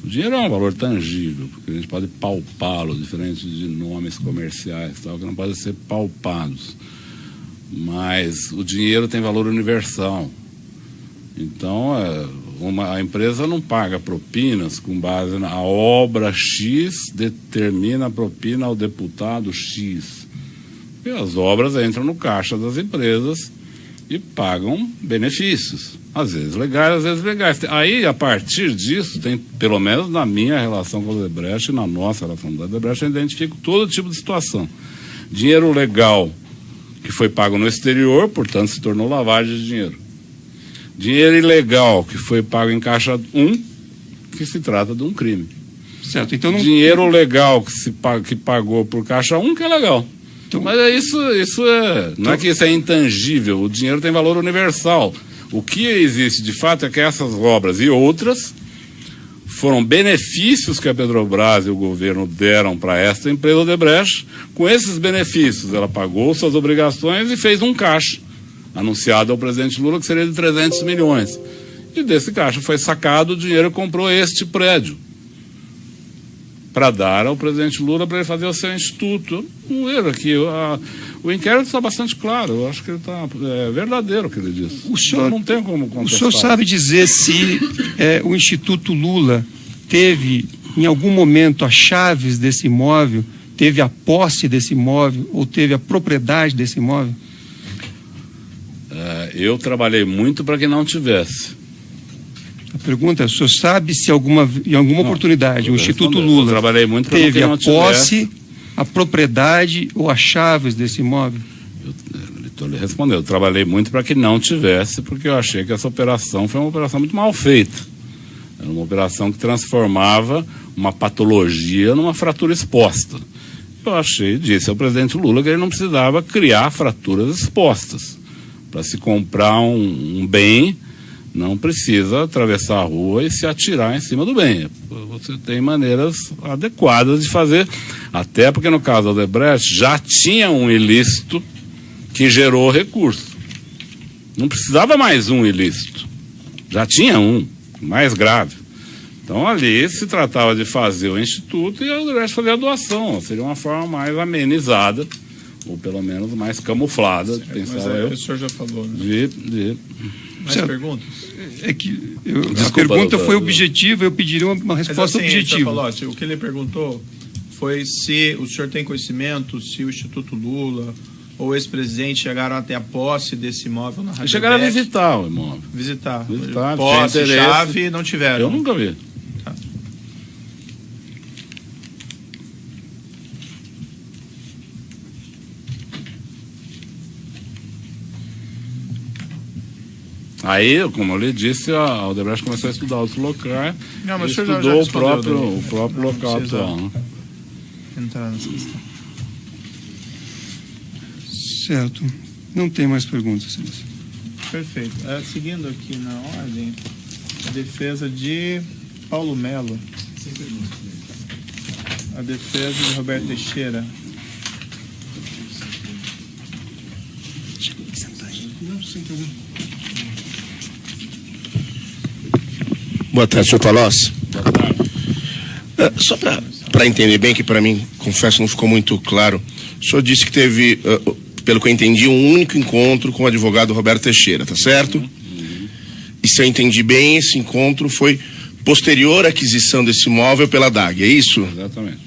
O dinheiro é um valor tangível, porque a gente pode palpá-lo, diferente de nomes comerciais, tal, que não podem ser palpados. Mas o dinheiro tem valor universal. Então, a empresa não paga propinas com base na obra X, determina a propina ao deputado X. E as obras entram no caixa das empresas e pagam benefícios, às vezes legais, às vezes legais. Aí, a partir disso, tem, pelo menos na minha relação com o Odebrecht e na nossa relação com o Odebrecht, eu identifico todo tipo de situação. Dinheiro legal que foi pago no exterior, portanto, se tornou lavagem de dinheiro. Dinheiro ilegal que foi pago em caixa 1, que se trata de um crime. Certo, então não... Dinheiro legal que pagou por caixa 1, que é legal. Mas não é que isso é intangível, o dinheiro tem valor universal. O que existe de fato é que essas obras e outras foram benefícios que a Petrobras e o governo deram para esta empresa Odebrecht. Com esses benefícios, ela pagou suas obrigações e fez um caixa, anunciado ao presidente Lula, que seria de 300 milhões. E desse caixa foi sacado o dinheiro e comprou este prédio, para dar ao presidente Lula para ele fazer o seu instituto. Um erro aqui. O inquérito está bastante claro. Eu acho que ele está verdadeiro o que ele disse. O senhor, não tem como contestar. O senhor sabe dizer se o Instituto Lula teve, em algum momento, as chaves desse imóvel, teve a posse desse imóvel ou teve a propriedade desse imóvel? Eu trabalhei muito para que não tivesse. A pergunta é, o senhor sabe se em alguma oportunidade o Instituto Lula trabalhei muito para teve que não a posse, a propriedade ou as chaves desse imóvel? Eu lhe respondeu, eu trabalhei muito para que não tivesse, porque eu achei que essa operação foi uma operação muito mal feita. Era uma operação que transformava uma patologia numa fratura exposta. Eu disse ao presidente Lula que ele não precisava criar fraturas expostas. Para se comprar um bem, não precisa atravessar a rua e se atirar em cima do bem. Você tem maneiras adequadas de fazer, até porque no caso do Odebrecht já tinha um ilícito que gerou recurso. Não precisava mais um ilícito. Já tinha um, mais grave. Então ali se tratava de fazer o instituto e o Odebrecht fazer a doação. Seria uma forma mais amenizada, ou pelo menos mais camuflada, pensava eu. O senhor já falou, né? Mais perguntas? A pergunta foi objetiva, eu pediria uma resposta objetiva. Palocci, o que ele perguntou foi se o senhor tem conhecimento, se o Instituto Lula ou o ex-presidente chegaram até a posse desse imóvel na Rádio. Chegaram a visitar o imóvel. Visitar. Posse, chave, não tiveram. Eu nunca vi. Tá. Aí, como eu lhe disse, a Odebrecht começou a estudar outros locais. Não, mas estudou o próprio local atual. Né? Entrar nessa questão. Certo. Não tem mais perguntas, Excelência. Perfeito. Seguindo aqui na ordem, a defesa de Paulo Melo. A defesa de Roberto Teixeira. Boa tarde, senhor Palocci. Boa tarde. Só para entender bem, que para mim, confesso, não ficou muito claro. O senhor disse que teve, pelo que eu entendi, um único encontro com o advogado Roberto Teixeira, tá certo? Uhum. E se eu entendi bem, esse encontro foi posterior à aquisição desse imóvel pela DAG, é isso? Exatamente.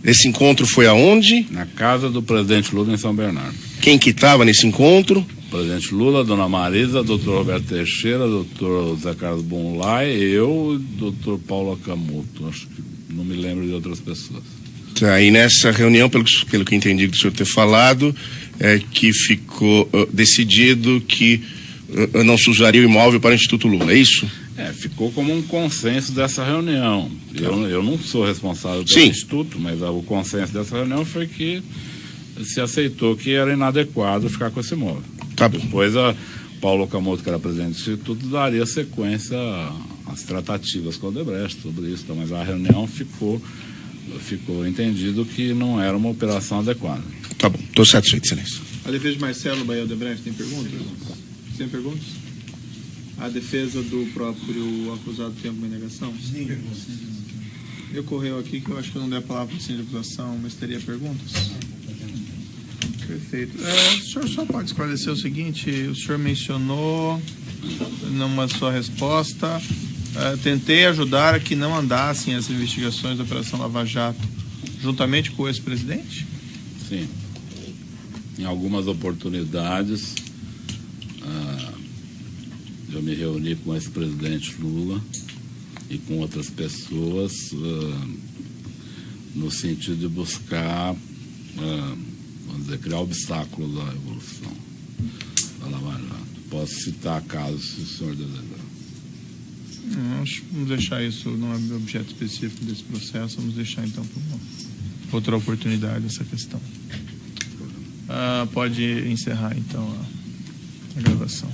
Esse encontro foi aonde? Na casa do presidente Lula, em São Bernardo. Quem que estava nesse encontro? Presidente Lula, Dona Marisa, Dr. Roberto Teixeira, Dr. Zé Carlos Bonlai, eu e Dr. Paulo Akamoto. Acho que não me lembro de outras pessoas. Tá, e nessa reunião, pelo que eu entendi do senhor ter falado, que ficou decidido que não se usaria o imóvel para o Instituto Lula, é isso? Ficou como um consenso dessa reunião. Eu não sou responsável pelo Instituto, mas o consenso dessa reunião foi que se aceitou que era inadequado ficar com esse imóvel. Tá bom. Depois Paulo Okamoto, que era presidente do Instituto, daria sequência às tratativas com o Odebrecht sobre isso, mas a reunião ficou entendido que não era uma operação adequada. Tá bom, estou satisfeito, excelência. A defesa de Marcelo Bahia Odebrecht tem perguntas? Tem perguntas? A defesa do próprio acusado tem alguma indagação? Sim. Me ocorreu aqui que eu acho que eu não dei a palavra para o de acusação, mas teria perguntas? Perfeito. O senhor só pode esclarecer o seguinte: o senhor mencionou numa sua resposta, tentei ajudar a que não andassem as investigações da Operação Lava Jato, juntamente com o ex-presidente? Sim. Em algumas oportunidades, eu me reuni com o ex-presidente Lula e com outras pessoas no sentido de buscar, vamos dizer, criar obstáculos à evolução da Lava Jato. Posso citar casos, se o senhor desejar. Vamos deixar isso, não é objeto específico desse processo, vamos deixar então para uma outra oportunidade essa questão. Pode encerrar então a gravação.